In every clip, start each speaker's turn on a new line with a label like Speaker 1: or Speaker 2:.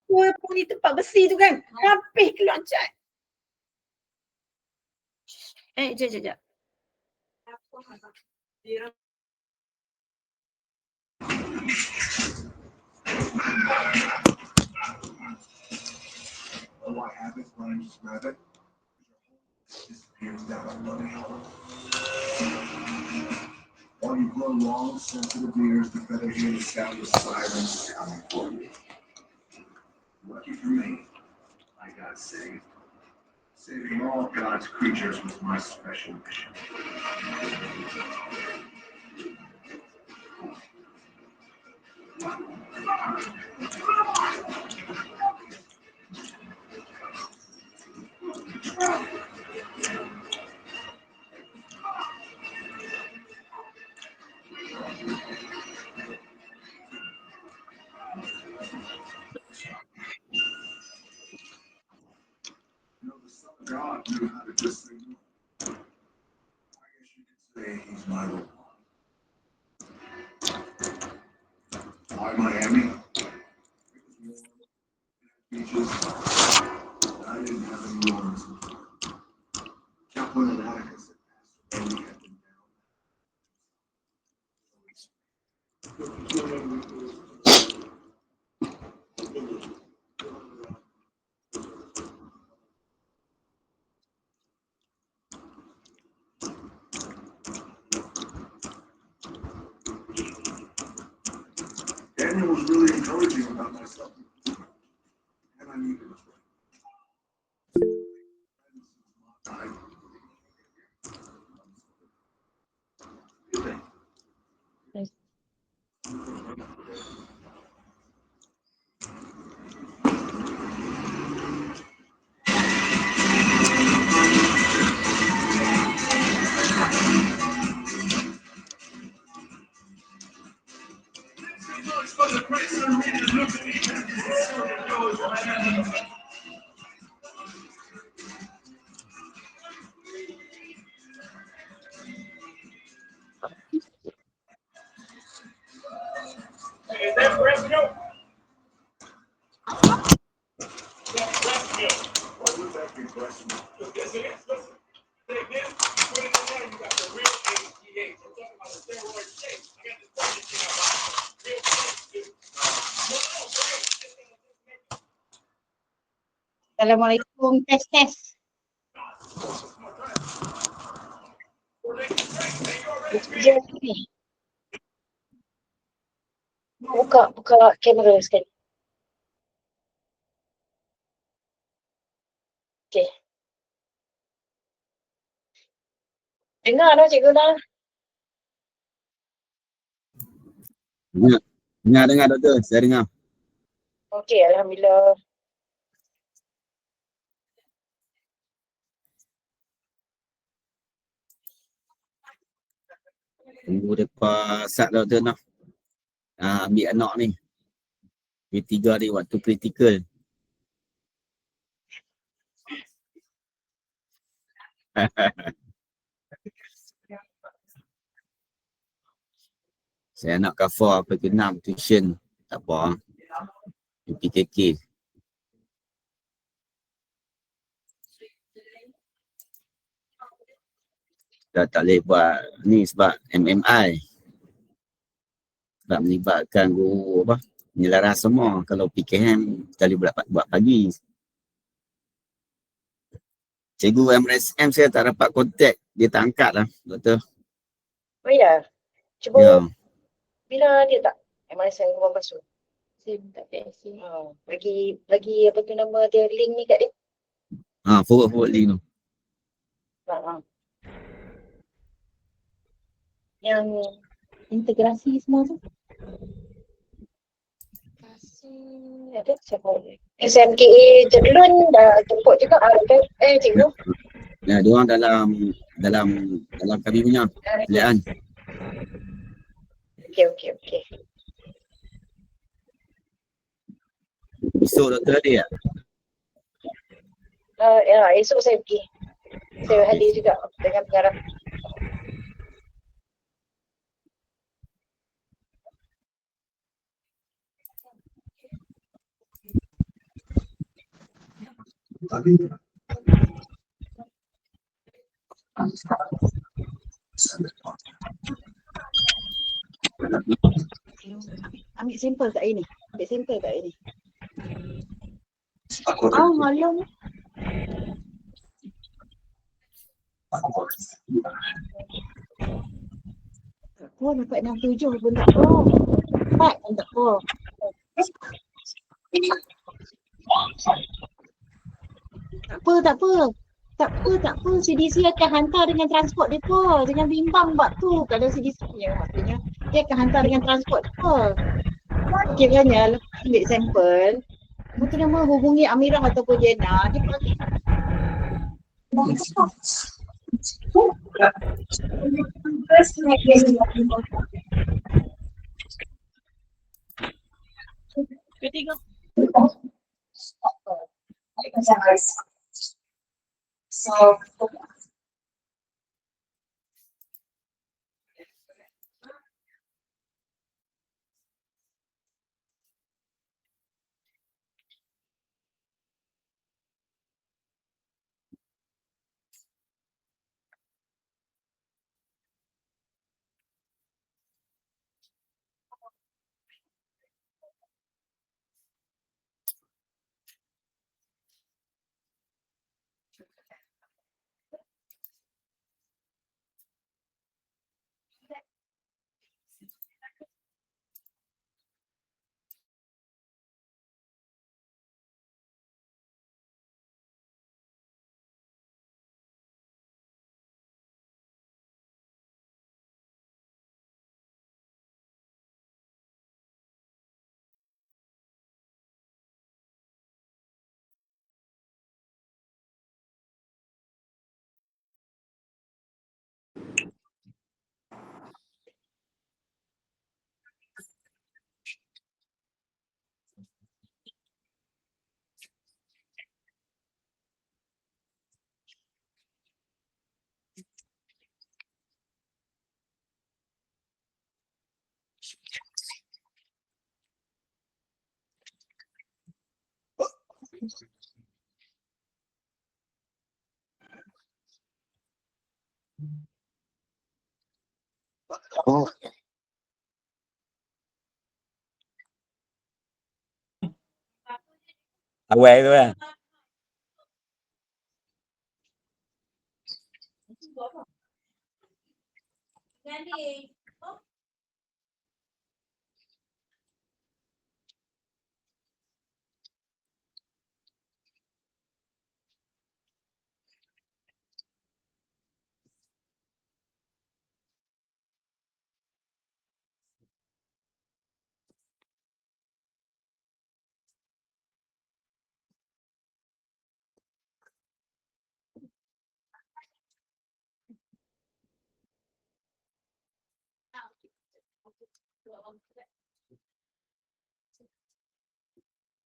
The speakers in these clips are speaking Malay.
Speaker 1: Walaupun ni tempat besi tu kan. Rapih keluar cat. Sekejap.
Speaker 2: What happens when I just grab it? Disappears down a bloody hole. While you grow long, sensitive ears to better hear the sound of sirens coming for you. Lucky for me, I got saved. Saving all God's creatures was my special mission. The Son of God knew how to just say no. I guess you could say he's my role. Why Miami? It was warm, beaches. I didn't have any worries. Chaplain and Atticus had passed away. We had been Daniel was really encouraging about myself, and I needed it.
Speaker 1: Assalamualaikum. Tes. Kerja ni. Buka kamera sekali. Okey. Dengar dah cikgu dah.
Speaker 3: Dengar doktor, saya dengar.
Speaker 1: Okey, alhamdulillah.
Speaker 3: Tunggu depa start doktor nak. Ambil anak ni. P3 ni waktu kritikal. Saya nak cover P6 tuition. Tak apa. PKK. Dah tak boleh buat ni sebab MMI. Sebab melibatkan guru menyelaras semua. Kalau PKM sekali buat pagi. Cikgu MRSM saya tak dapat kontak. Dia tak angkat lah, doktor.
Speaker 1: Oh ya. Cuba
Speaker 3: Ya.
Speaker 1: bila dia tak MRSM rumah basuh.
Speaker 4: Saya minta PSC.
Speaker 1: Bagi apa tu nama dia, link ni kat dia.
Speaker 3: Forward link tu.
Speaker 1: Yang
Speaker 4: Integrasi semua tu.
Speaker 1: ada siapa? SMKA Jedlun dah jemput juga kan? Cikgu.
Speaker 3: Ya, dia orang dalam kami punya pilihan.
Speaker 1: Okey.
Speaker 3: Esok doktor ada tak?
Speaker 1: Ya, esok saya pergi. Saya hadir juga dengan pengarah.
Speaker 2: Tapi
Speaker 1: Ambil sampel kat ini. Ambil sampel kat ini.
Speaker 2: aku
Speaker 1: Oh, malam. Tak pun dapat 67 pun tak pun. 4 pun tak pun. Tak apa, tak apa. Tak apa, tak apa. CDC akan hantar dengan transport dia pun. Jangan bimbang buat tu. Kalau CDC punya maksudnya, dia akan hantar dengan transport dia pun. Kiranya lepas ambil sampel, apa tu nama, hubungi Amirah ataupun Jenna, dia panggil. Ketiga.
Speaker 2: Oh,
Speaker 3: Awal tu lah.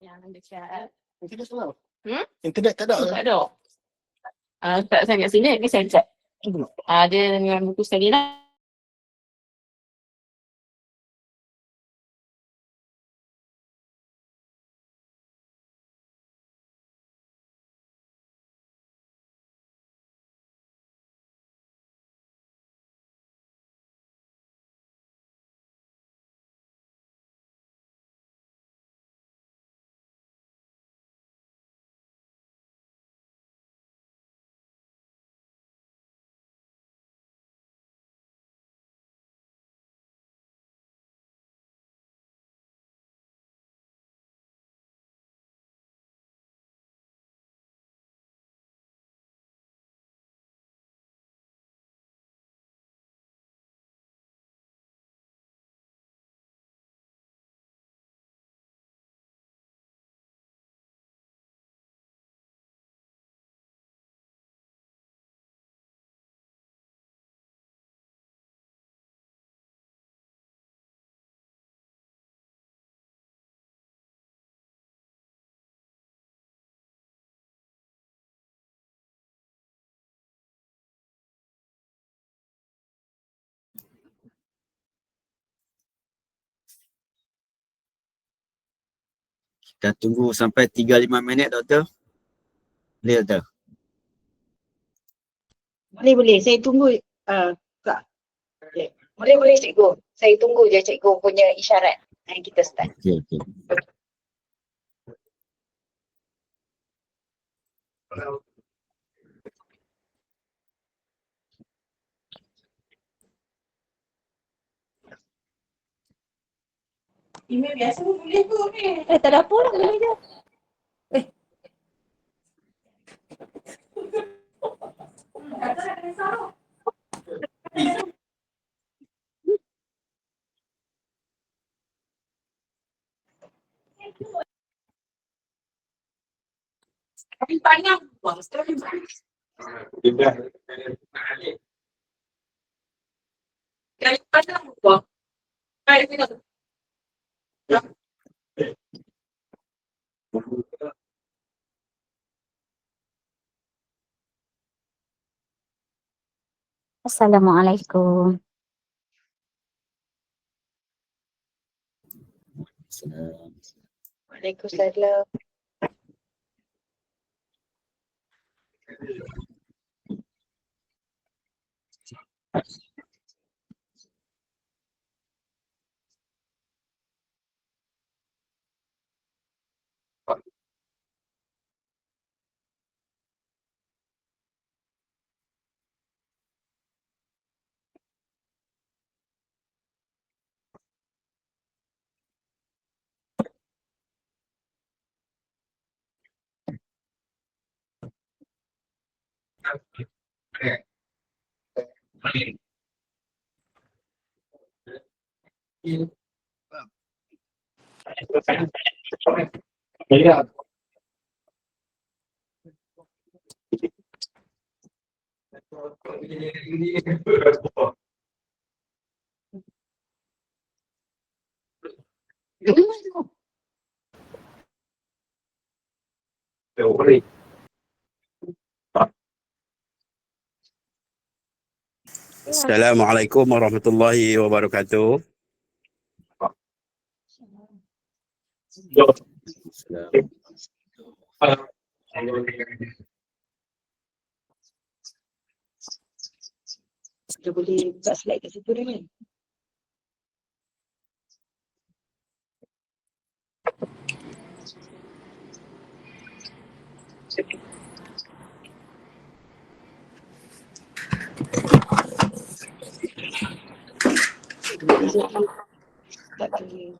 Speaker 5: Yang dekat
Speaker 2: internet tak ada.
Speaker 5: Hmm?
Speaker 2: Internet tak ada.
Speaker 5: tak ada. Tak saya kat sini ni saya check. Dia dengan buku study lah.
Speaker 3: Kita tunggu sampai 3-5 minit, doktor. Boleh tak?
Speaker 1: Boleh. Saya tunggu. Kak. Boleh. Boleh cikgu. Saya tunggu je cikgu punya isyarat. Kita start.
Speaker 3: Okey.
Speaker 5: Email biasa pun boleh tu ni.
Speaker 1: Tak ada apa lah. Boleh je.
Speaker 5: Tapi panjang. Wah, sekarang kali panjang. Wah. Baik, tengok.
Speaker 6: Assalamualaikum.
Speaker 3: Salam.
Speaker 1: Waalaikumsalam.
Speaker 7: Assalamualaikum warahmatullahi wabarakatuh.
Speaker 3: Salam.
Speaker 1: Kita boleh buka slide kat situ dah kan? Tak boleh.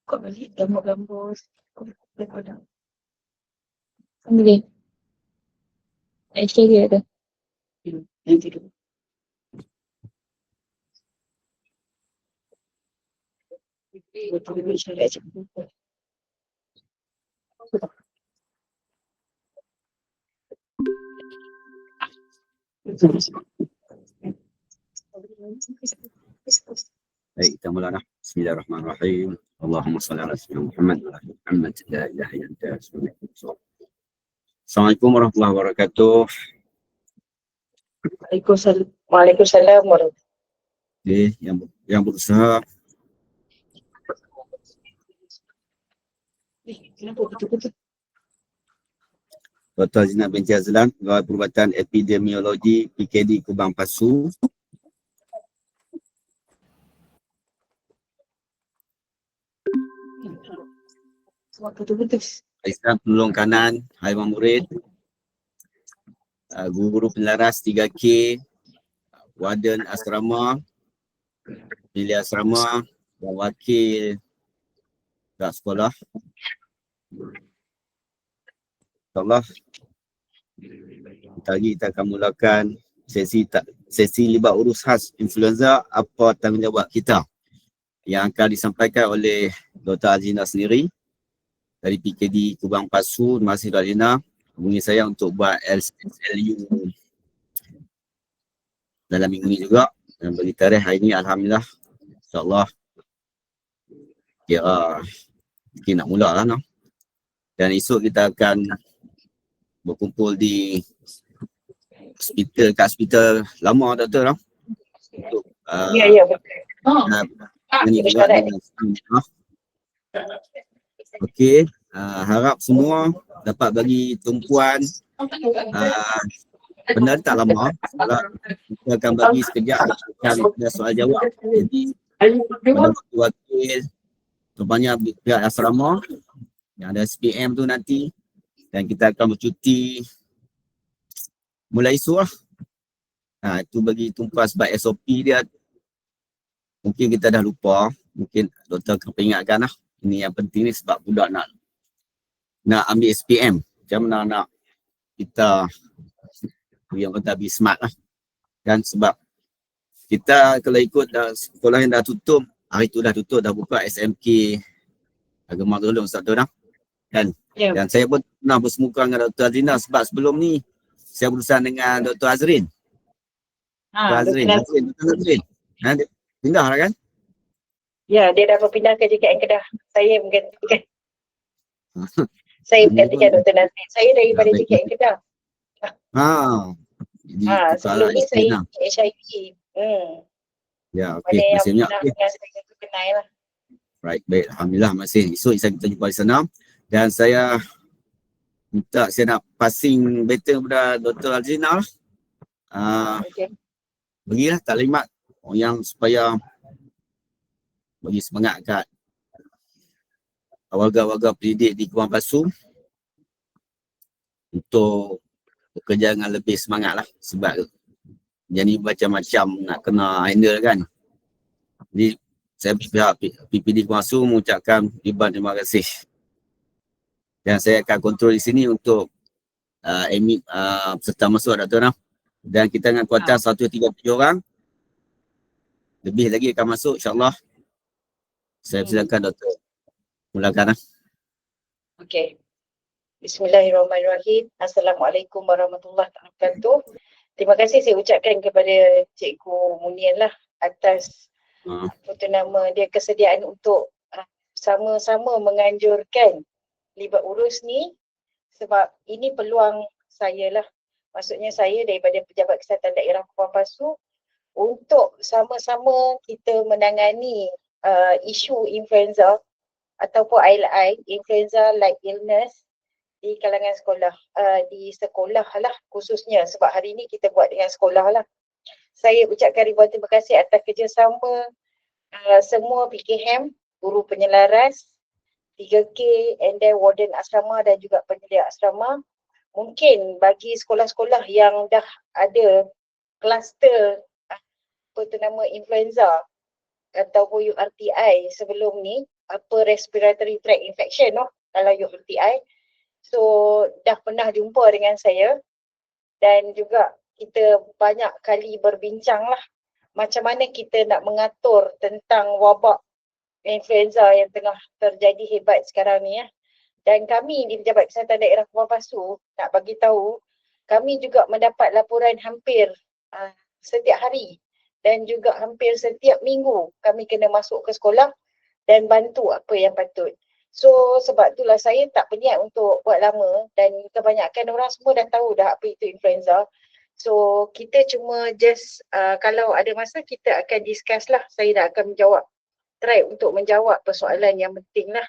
Speaker 1: Kau balik gambar-gambar daripada
Speaker 4: Boleh. Actually ada.
Speaker 1: nanti dulu. Betul-betul isyarat cikgu.
Speaker 3: Baik, kita mula dah. Bismillahirrahmanirrahim. Allahumma salli ala sayyidina Muhammad wa ala ali Muhammad. La ilaha illa anta astaghfiruka. Assalamualaikum warahmatullahi wabarakatuh.
Speaker 1: Waalaikumsalam warahmatullahi.
Speaker 3: Okey, yang berusaha
Speaker 1: Kenapa betul-betul?
Speaker 3: Dr. Zina binti Azlan, Pegawai Perubatan Epidemiologi PKD Kubang Pasu.
Speaker 1: Semua betul-betul.
Speaker 3: Asisten Penolong Kanan Haiwan Murid, guru penlaras 3K, warden asrama, pilih asrama dan wakil pihak sekolah. InsyaAllah kita akan mulakan sesi libat urus khas influenza, apa tanggungjawab kita, yang akan disampaikan oleh Dr. Azina sendiri dari PKD Kubang Pasu. Terima kasih Dr. Azina hubungi saya untuk buat LSLU dalam minggu ini juga, dan bagi tarikh hari ini alhamdulillah insyaAllah kira nak mula lah, no? Dan esok kita akan berkumpul di hospital lama doktor, no? Untuk
Speaker 5: Ya, betul.
Speaker 3: menyanyi juga dengan no? Okey, harap semua dapat bagi tumpuan benda ni tak lama. Kita akan bagi sekejap dan soal jawab. Jadi pada wakil terbanyak pihak asrama yang ada SPM tu nanti, dan kita akan bercuti mulai esok lah. Itu bagi tumpuan sebab SOP dia mungkin kita dah lupa, mungkin doktor akan peringatkan lah. Ini yang penting ni sebab budak nak ambil SPM. Macam mana nak kita yang kata be smart lah. Dan sebab kita kalau ikut sekolah yang dah tutup, hari tu dah tutup, dah buka SMK Agama Tolong Ustaz tu dah. Dan saya pun pernah bersemuka dengan Dr. Azrina sebab sebelum ni saya berurusan dengan Dr. Azrin. Dr. Azrin. Dia pindah lah kan?
Speaker 5: Ya, dia dah berpindah ke JKN Kedah. Saya menggantikan. Saya menggantikan Dr. Nazrin. Saya daripada JKN Kedah.
Speaker 3: Jadi
Speaker 5: sebelum ni saya HIV.
Speaker 3: Ya, okey. Masih banyak.
Speaker 5: Saya tu kenal lah.
Speaker 3: Right, baik. Alhamdulillah masih. Esok kita jumpa di sana. Dan saya minta saya nak passing baton kepada Dr. Azrina lah. Berilah taklimat yang supaya bagi semangat kat warga-warga pendidik di Kebun Pasu untuk bekerja dengan lebih semangat lah, sebab jadi macam-macam nak kena handle kan. Jadi saya pihak PPD Kebun Pasu mengucapkan ribuan terima kasih. Dan saya akan kontrol di sini untuk admit peserta masuk Dr. Nam. Dan kita dengan kuota 137 orang. Lebih lagi akan masuk insyaAllah. Saya silakan Doktor. Mulakan.
Speaker 5: Okey. Bismillahirrahmanirrahim. Assalamualaikum warahmatullahi wabarakatuh. Terima kasih saya ucapkan kepada Cikgu Munian lah atas nama dia kesediaan untuk sama-sama menganjurkan libat urus ni, sebab ini peluang saya lah. Maksudnya saya daripada Pejabat Kesihatan Daerah Kebun Pasu untuk sama-sama kita menangani isu influenza ataupun ILI, influenza like illness di kalangan sekolah, di sekolah lah khususnya, sebab hari ni kita buat dengan sekolah lah. Saya ucapkan ribuan terima kasih atas kerjasama semua PKM, guru penyelaras, 3K, and then warden asrama dan juga penyelia asrama. Mungkin bagi sekolah-sekolah yang dah ada kluster influenza ataupun URTI sebelum ni, respiratory tract infection kalau URTI. So dah pernah jumpa dengan saya dan juga kita banyak kali berbincang lah macam mana kita nak mengatur tentang wabak influenza yang tengah terjadi hebat sekarang ni . Dan kami di Pejabat Kesihatan Daerah Kebun Pasu nak bagi tahu, kami juga mendapat laporan hampir setiap hari dan juga hampir setiap minggu kami kena masuk ke sekolah dan bantu apa yang patut. So sebab itulah saya tak berniat untuk buat lama dan kebanyakan orang semua dah tahu dah apa itu influenza. So kita cuma just kalau ada masa kita akan discuss lah, saya dah akan try untuk menjawab persoalan yang penting lah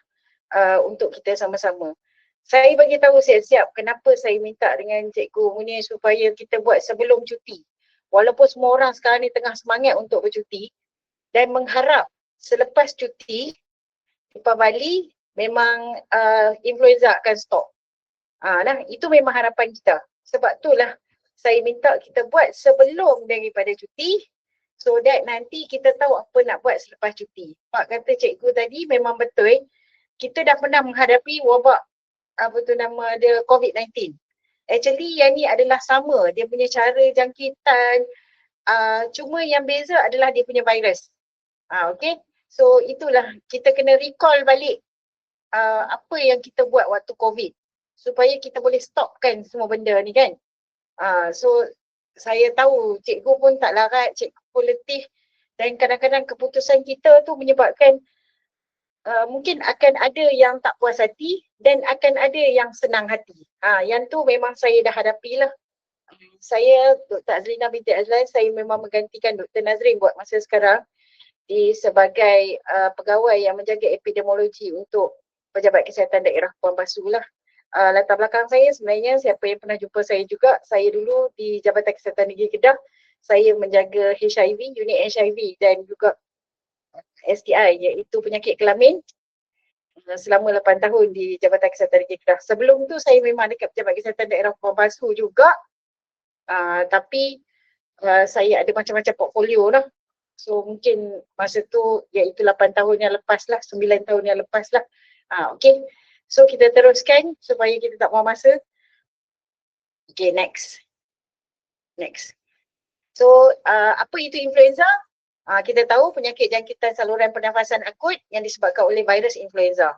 Speaker 5: untuk kita sama-sama. Saya bagi tahu siap-siap kenapa saya minta dengan Cikgu Munir supaya kita buat sebelum cuti. Walaupun semua orang sekarang ni tengah semangat untuk bercuti dan mengharap selepas cuti lepas Bali memang influenza akan stop. Itu memang harapan kita. Sebab itulah saya minta kita buat sebelum daripada cuti, so that nanti kita tahu apa nak buat selepas cuti. Pak kata cikgu tadi memang betul. Kita dah pernah menghadapi wabak dia COVID-19. Actually yang ni adalah sama. Dia punya cara jangkitan. Cuma yang beza adalah dia punya virus. Okay. So itulah kita kena recall balik apa yang kita buat waktu COVID. Supaya kita boleh stopkan semua benda ni kan. So saya tahu cikgu pun tak larat, cikgu pun letih dan kadang-kadang keputusan kita tu menyebabkan mungkin akan ada yang tak puas hati dan akan ada yang senang hati. Yang tu memang saya dah hadapi lah. Saya, Dr. Azrina binti Azlan, saya memang menggantikan Dr. Nazrin buat masa sekarang sebagai pegawai yang menjaga epidemiologi untuk Pejabat Kesihatan Daerah Puan Basu lah. Latar belakang saya sebenarnya, siapa yang pernah jumpa saya juga, saya dulu di Jabatan Kesihatan Negeri Kedah, saya menjaga HIV, unit HIV dan juga STI iaitu penyakit kelamin selama 8 tahun di Jabatan Kesihatan Negeri Kedah. Sebelum tu saya memang dekat Pejabat Kesihatan Daerah Puan Basu juga, tapi saya ada macam-macam portfolio lah. So mungkin masa tu iaitu 8 tahun yang lepas lah, 9 tahun yang lepas lah. Okay, so kita teruskan supaya kita tak buang masa. Okay, next. So apa itu influenza? Kita tahu penyakit jangkitan saluran pernafasan akut yang disebabkan oleh virus influenza.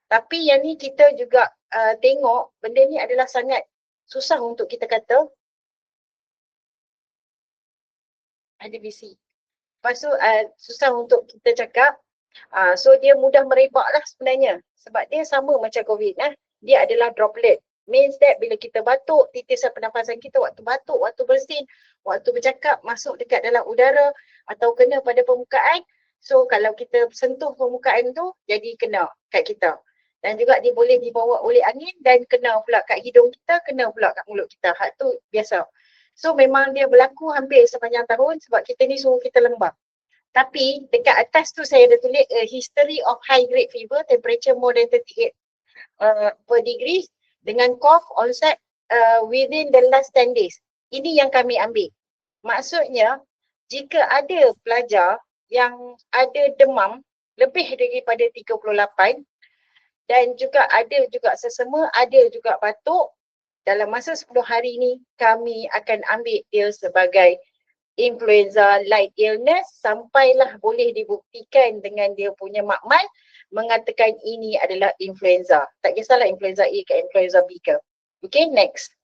Speaker 5: Tapi yang ni kita juga tengok benda ni adalah sangat susah untuk kita kata. Ada visi. Lepas tu susah untuk kita cakap. So dia mudah merebak lah sebenarnya. Sebab dia sama macam COVID. Dia adalah droplet. Means that bila kita batuk, titisan pernafasan kita waktu batuk, waktu bersin, waktu bercakap masuk dekat dalam udara atau kena pada permukaan. So kalau kita sentuh permukaan tu, jadi kena kat kita. Dan juga dia boleh dibawa oleh angin dan kena pula kat hidung kita, kena pula kat mulut kita. Hal tu biasa. So memang dia berlaku hampir sepanjang tahun sebab kita ni suruh kita lembab. Tapi dekat atas tu saya ada tulis a history of high grade fever, temperature more than 38 per degree dengan cough onset within the last 10 days. Ini yang kami ambil. Maksudnya jika ada pelajar yang ada demam lebih daripada 38 dan juga ada juga sesama, ada juga batuk, dalam masa 10 hari ni kami akan ambil dia sebagai influenza light illness sampailah boleh dibuktikan dengan dia punya makmal mengatakan ini adalah influenza. Tak kisahlah influenza A ke influenza B ke. Okay, next.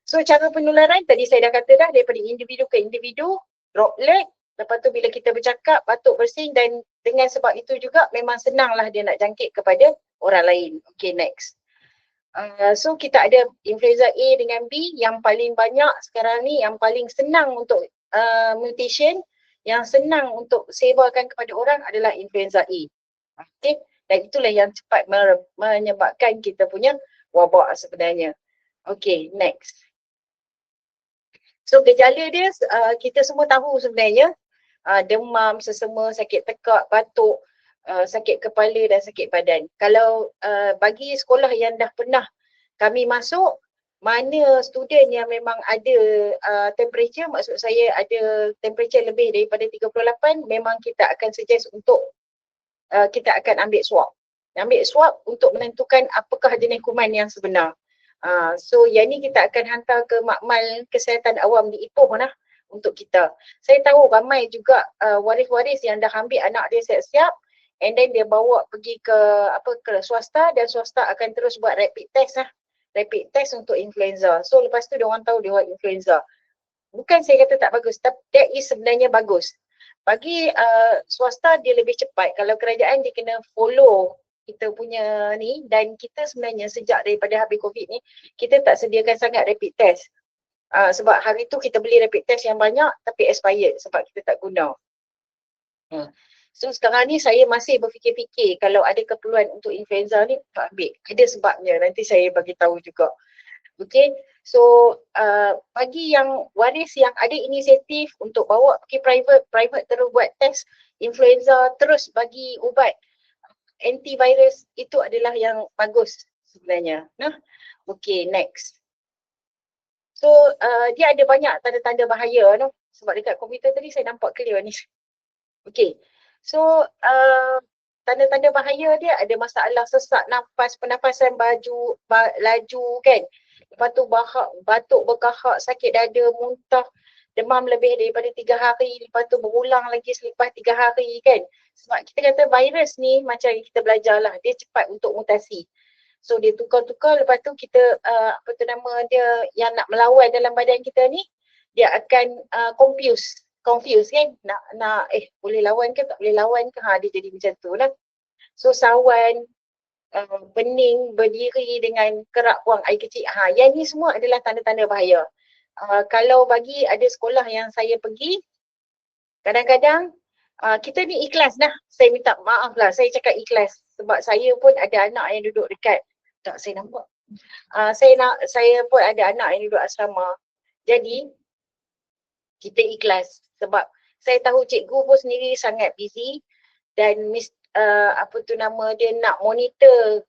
Speaker 5: So cara penularan tadi saya dah kata dah, daripada individu ke individu, droplet. Lepas tu bila kita bercakap, batuk, bersin dan dengan sebab itu juga memang senanglah dia nak jangkit kepada orang lain. Okay, next. So kita ada influenza A dengan B yang paling banyak sekarang ni, yang paling senang untuk mutation, yang senang untuk sebarkan kepada orang adalah influenza A. Okay, dan itulah yang cepat menyebabkan kita punya wabak sebenarnya. Okay, next. So gejala dia kita semua tahu sebenarnya, demam, sesama, sakit tekak, batuk, sakit kepala dan sakit badan. Kalau bagi sekolah yang dah pernah kami masuk, mana student yang memang ada temperature, maksud saya ada temperature lebih daripada 38, memang kita akan suggest untuk kita akan ambil swab. Ambil swab untuk menentukan apakah jenis kuman yang sebenar. So yang ni kita akan hantar ke makmal kesihatan awam di Ipoh lah untuk kita. Saya tahu ramai juga waris-waris yang dah ambil anak dia siap-siap and then dia bawa pergi ke swasta dan swasta akan terus buat rapid test lah. Rapid test untuk influenza. So lepas tu dia orang tahu dia buat influenza. Bukan saya kata tak bagus, tapi that is sebenarnya bagus. Bagi swasta dia lebih cepat. Kalau kerajaan dia kena follow kita punya ni, dan kita sebenarnya sejak daripada habis COVID ni, kita tak sediakan sangat rapid test. Sebab hari tu kita beli rapid test yang banyak tapi expired sebab kita tak guna. So sekarang ni saya masih berfikir-fikir kalau ada keperluan untuk influenza ni tak ambil. Ada sebabnya, nanti saya bagi tahu juga. Okay, so bagi yang waris yang ada inisiatif untuk bawa pergi private terus buat test influenza, terus bagi ubat antivirus, itu adalah yang bagus sebenarnya. Okay, next. So dia ada banyak tanda-tanda bahaya sebab dekat komputer tadi saya nampak clear ni. Okay, so tanda-tanda bahaya dia ada masalah sesak nafas, pernafasan laju kan. Lepas tu batuk berkahak, sakit dada, muntah, demam lebih daripada 3 hari, lepas tu berulang lagi selepas 3 hari kan. Sebab kita kata virus ni macam kita belajar lah, dia cepat untuk mutasi. So dia tukar-tukar, lepas tu kita dia yang nak melawan dalam badan kita ni, dia akan confuse kan, nak boleh lawan ke tak boleh lawan ke, dia jadi macam tu lah. So sawan, bening, berdiri dengan kerak buang air kecil. Yang ni semua adalah tanda-tanda bahaya. Kalau bagi ada sekolah yang saya pergi, kadang-kadang kita ni ikhlas dah. Saya minta maaf lah, saya cakap ikhlas. Sebab saya pun ada anak yang duduk dekat. Tak, saya nampak. Saya pun ada anak yang duduk asrama. Jadi, kita ikhlas. Sebab saya tahu cikgu pun sendiri sangat busy. Dan dia nak monitor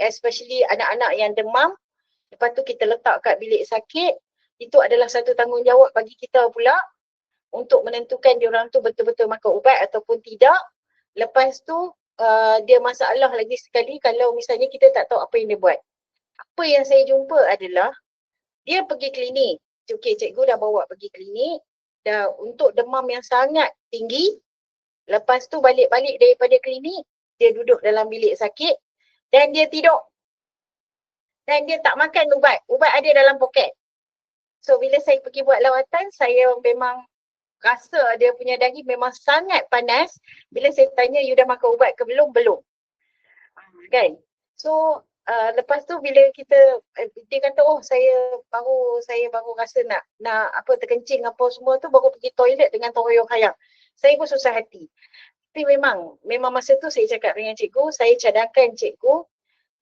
Speaker 5: especially anak-anak yang demam. Lepas tu kita letak kat bilik sakit. Itu adalah satu tanggungjawab bagi kita pula untuk menentukan diorang tu betul-betul makan ubat ataupun tidak. Lepas tu dia masalah lagi sekali kalau misalnya kita tak tahu apa yang dia buat. Apa yang saya jumpa adalah dia pergi klinik. Okey, cikgu dah bawa pergi klinik dah untuk demam yang sangat tinggi. Lepas tu balik-balik daripada klinik, dia duduk dalam bilik sakit dan dia tidur. Dan dia tak makan ubat. Ubat ada dalam poket. So bila saya pergi buat lawatan, saya memang rasa dia punya dahi memang sangat panas. Bila saya tanya, you dah makan ubat ke belum? Belum. Kan? So lepas tu bila dia kata, oh saya baru rasa nak terkencing apa semua tu, baru pergi toilet dengan toyol hayang. Saya pun susah hati. Tapi memang masa tu saya cakap dengan cikgu, saya cadangkan cikgu,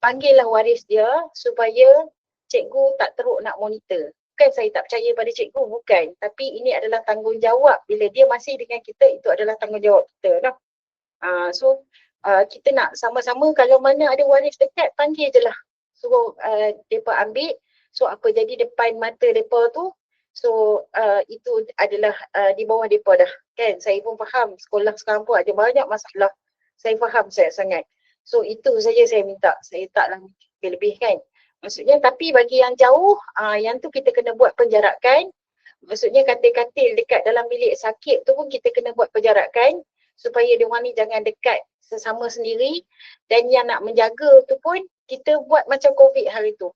Speaker 5: panggillah waris dia supaya cikgu tak teruk nak monitor. Bukan saya tak percaya pada cikgu, bukan. Tapi ini adalah tanggungjawab. Bila dia masih dengan kita, itu adalah tanggungjawab kita. Nah. Kita nak sama-sama kalau mana ada waris dekat, panggil je lah. Suruh mereka ambil. So apa jadi depan mata mereka tu, so itu adalah di bawah mereka dah. Kan, saya pun faham sekolah sekarang pun ada banyak masalah. Saya faham sangat. So itu saja saya minta. Saya taklah lebih kan. Maksudnya tapi bagi yang jauh, yang tu kita kena buat penjarakan. Maksudnya katil-katil dekat dalam bilik sakit tu pun kita kena buat penjarakan supaya diorang ni jangan dekat sesama sendiri. Dan yang nak menjaga tu pun kita buat macam COVID hari tu.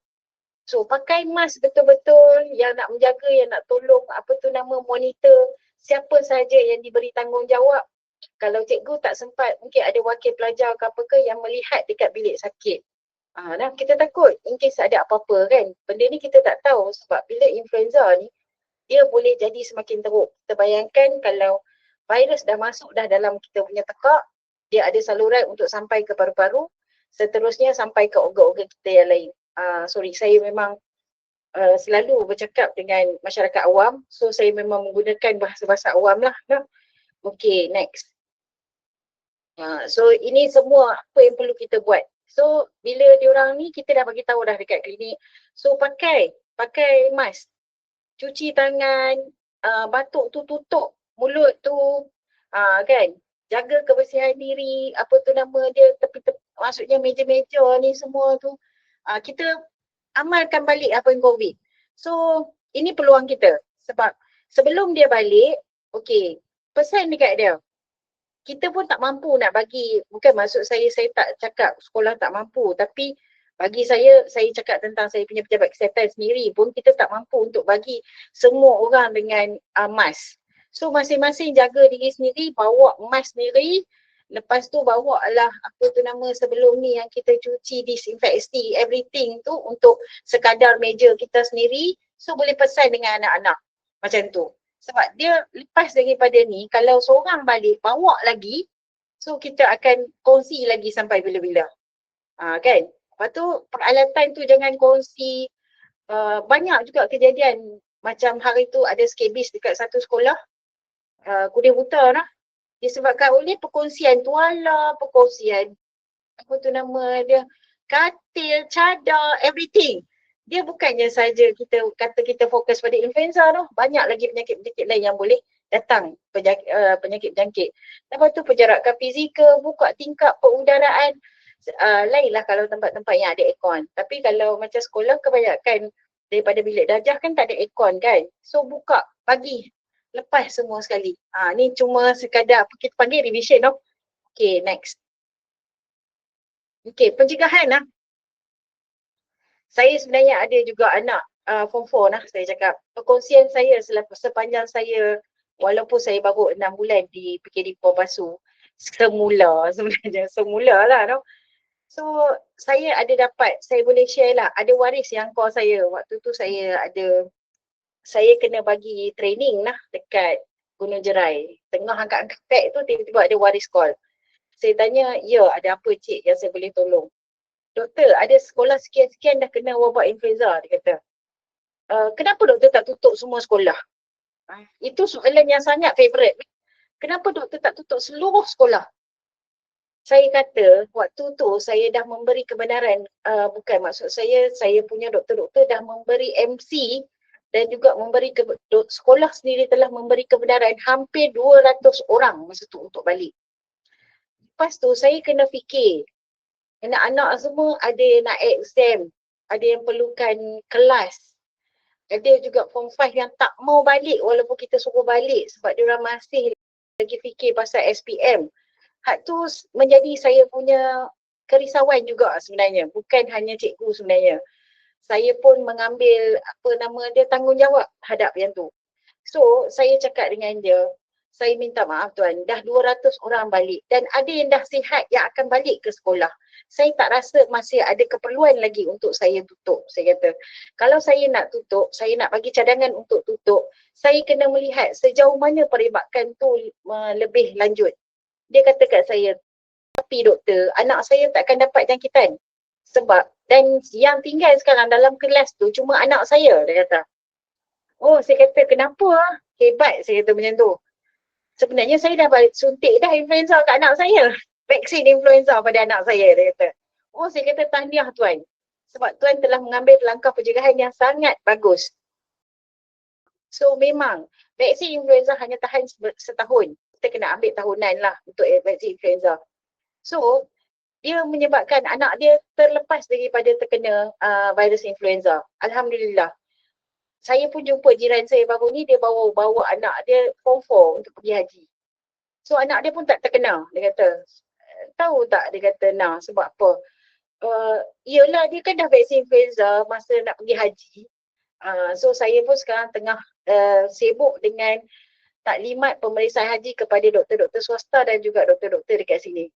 Speaker 5: So pakai mask betul-betul, yang nak menjaga, yang nak tolong, monitor siapa sahaja yang diberi tanggungjawab. Kalau cikgu tak sempat, mungkin ada wakil pelajar ke apa ke yang melihat dekat bilik sakit. Kita takut in case ada apa-apa kan. Benda ni kita tak tahu sebab bila influenza ni, dia boleh jadi semakin teruk. Kita bayangkan kalau virus dah masuk dah dalam kita punya tekak, dia ada saluran untuk sampai ke paru-paru, seterusnya sampai ke organ-organ kita yang lain. Saya memang selalu bercakap dengan masyarakat awam. So saya memang menggunakan bahasa-bahasa awam lah. Okay, next. So ini semua apa yang perlu kita buat. So bila diorang ni kita dah bagi tahu dah dekat klinik. So pakai mask. Cuci tangan, batuk tu tutup mulut tu. Kan? Jaga kebersihan diri, maksudnya meja-meja ni semua tu. Kita amalkan balik apa yang COVID. So ini peluang kita. Sebab sebelum dia balik, okay, pesan dekat dia. Kita pun tak mampu nak bagi, bukan maksud saya tak cakap sekolah tak mampu, tapi bagi saya cakap tentang saya punya pejabat kesihatan sendiri pun kita tak mampu untuk bagi semua orang dengan mask. So masing-masing jaga diri sendiri, bawa mask sendiri, lepas tu bawa lah sebelum ni yang kita cuci, disinfeksi, everything tu untuk sekadar meja kita sendiri. So boleh pesan dengan anak-anak macam tu. Sebab dia lepas daripada ni, kalau seorang balik, bawa lagi, so kita akan kongsi lagi sampai bila-bila. Kan? Lepas tu peralatan tu jangan kongsi. Banyak juga kejadian macam hari tu ada skabis dekat satu sekolah. Kuda buta lah. Disebabkan oleh perkongsian tuala, perkongsian katil, cadar, everything. Dia bukannya saja kita fokus pada influenza tu. Banyak lagi penyakit-penyakit lain yang boleh datang, penyakit-penyakit. Lepas tu penjarakan fizikal, buka tingkap pengudaraan. Lainlah kalau tempat-tempat yang ada aircon. Tapi kalau macam sekolah kebanyakan daripada bilik darjah kan tak ada aircon kan. So buka, bagi, lepas semua sekali. Ni cuma sekadar kita panggil revision tau. Okay, next. Okay, pencegahan lah. Saya sebenarnya ada juga anak form 4 lah saya cakap. Perkongsian saya sepanjang saya, walaupun saya baru 6 bulan di PKD Puan Pasu, semula sebenarnya. Semula lah. No? So saya ada dapat, saya boleh share lah. Ada waris yang call saya. Waktu tu saya kena bagi training lah dekat Gunung Jerai. Tengah angkat-angkat beg tu tiba-tiba ada waris call. Saya tanya, ya ada apa cik yang saya boleh tolong? Doktor, ada sekolah sekian-sekian dah kena wabak influenza, dia kata. Kenapa doktor tak tutup semua sekolah? Itu soalan yang sangat favourite. Kenapa doktor tak tutup seluruh sekolah? Saya kata, waktu tu saya dah memberi kebenaran, bukan maksud saya punya doktor-doktor dah memberi MC dan juga memberi sekolah sendiri telah memberi kebenaran hampir 200 orang masa tu untuk balik. Lepas tu saya kena fikir, anak-anak semua ada yang nak exam, ada yang perlukan kelas. Ada juga form 5 yang tak mau balik walaupun kita suruh balik sebab diorang masih lagi fikir pasal SPM. Hak tu menjadi saya punya kerisauan juga sebenarnya. Bukan hanya cikgu sebenarnya. Saya pun mengambil tanggungjawab terhadap yang tu. So saya cakap dengan dia, saya minta maaf tuan, dah 200 orang balik dan ada yang dah sihat yang akan balik ke sekolah. Saya tak rasa masih ada keperluan lagi untuk saya tutup. Saya kata, kalau saya nak tutup, saya nak bagi cadangan untuk tutup, saya kena melihat sejauh mana peribadkan tu lebih lanjut. Dia kata kat saya, tapi doktor, anak saya takkan dapat jangkitan. Sebab, dan yang tinggal sekarang dalam kelas tu cuma anak saya, dia kata. Oh, saya kata, kenapa? Hebat, saya kata macam tu. Sebenarnya saya dah suntik dah influenza kat anak saya. Vaksin influenza pada anak saya, dia kata. Oh, saya kata tahniah tuan. Sebab tuan telah mengambil langkah pencegahan yang sangat bagus. So memang, vaksin influenza hanya tahan setahun. Kita kena ambil tahunan lah untuk vaksin influenza. So, dia menyebabkan anak dia terlepas daripada terkena virus influenza. Alhamdulillah. Saya pun jumpa jiran saya baru ni, dia bawa anak dia form 4 untuk pergi haji. So anak dia pun tak terkena, dia kata. Tahu tak, dia kata, nah sebab apa? Yelah dia kan dah vaksin influenza masa nak pergi haji. So saya pun sekarang tengah sibuk dengan taklimat pemeriksaan haji kepada doktor-doktor swasta dan juga doktor-doktor dekat sini.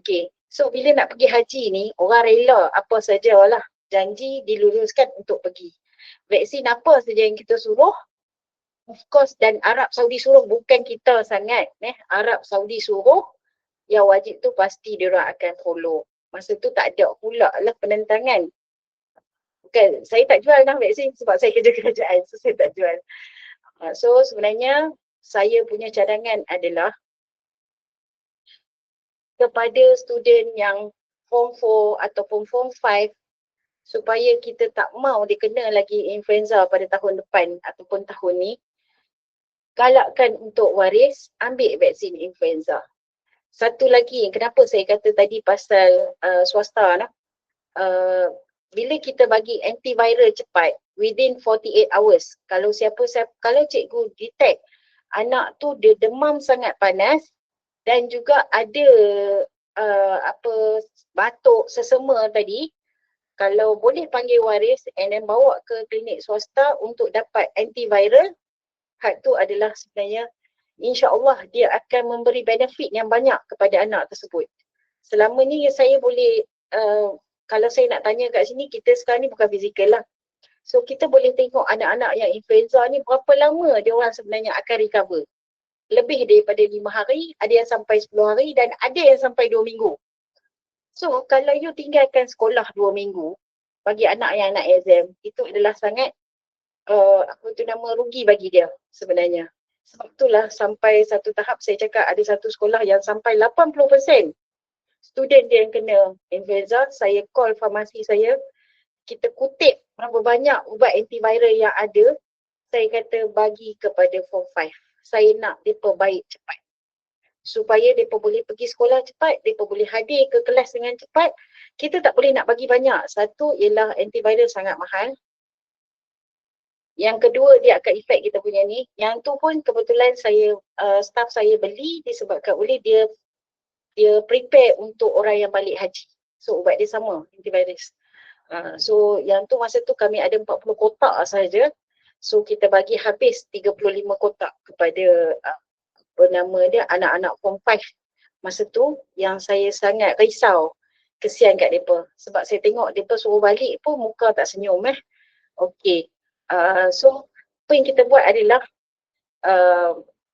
Speaker 5: Okay. So bila nak pergi haji ni, orang rela apa sajalah janji diluluskan untuk pergi. Vaksin apa saja yang kita suruh, of course, dan Arab Saudi suruh, bukan kita sangat. Arab Saudi suruh, yang wajib tu pasti diorang akan follow. Masa tu tak ada pula lah penentangan. Bukan, saya tak jual dah vaksin sebab saya kerja kerajaan, so saya tak jual. So sebenarnya saya punya cadangan adalah kepada student yang form 4 ataupun form 5 supaya kita tak mau dikena lagi influenza pada tahun depan ataupun tahun ni, galakkan untuk waris ambil vaksin influenza. Satu lagi, kenapa saya kata tadi pasal swasta lah. Bila kita bagi antiviral cepat within 48 hours, kalau kalau cikgu detect anak tu dia demam sangat panas dan juga ada batuk sesama tadi, kalau boleh panggil waris and then bawa ke klinik swasta untuk dapat antiviral, hak tu adalah sebenarnya insya-Allah dia akan memberi benefit yang banyak kepada anak tersebut. Selama ni saya boleh, kalau saya nak tanya kat sini, kita sekarang ni bukan fizikal lah. So kita boleh tengok anak-anak yang influenza ni berapa lama dia orang sebenarnya akan recover. Lebih daripada 5 hari, ada yang sampai 10 hari dan ada yang sampai 2 minggu. So kalau you tinggalkan sekolah 2 minggu bagi anak yang nak exam, itu adalah sangat rugi bagi dia sebenarnya. Sebab itulah sampai satu tahap saya cakap ada satu sekolah yang sampai 80% student dia yang kena influenza. Saya call farmasi saya, kita kutip berapa banyak ubat antiviral yang ada, saya kata bagi kepada form 5. Saya nak mereka baik cepat. Supaya mereka boleh pergi sekolah cepat, mereka boleh hadir ke kelas dengan cepat. Kita tak boleh nak bagi banyak. Satu ialah antiviral sangat mahal. Yang kedua, dia akan efek kita punya ni. Yang tu pun kebetulan saya, staff saya beli disebabkan oleh dia prepare untuk orang yang balik haji. So ubat dia sama, antivirus. So yang tu masa tu kami ada 40 kotak saja. So kita bagi habis 35 kotak kepada bernama dia anak-anak form 5 masa tu yang saya sangat risau. Kesian kat mereka. Sebab saya tengok mereka suruh balik pun muka tak senyum Okey. So apa yang kita buat adalah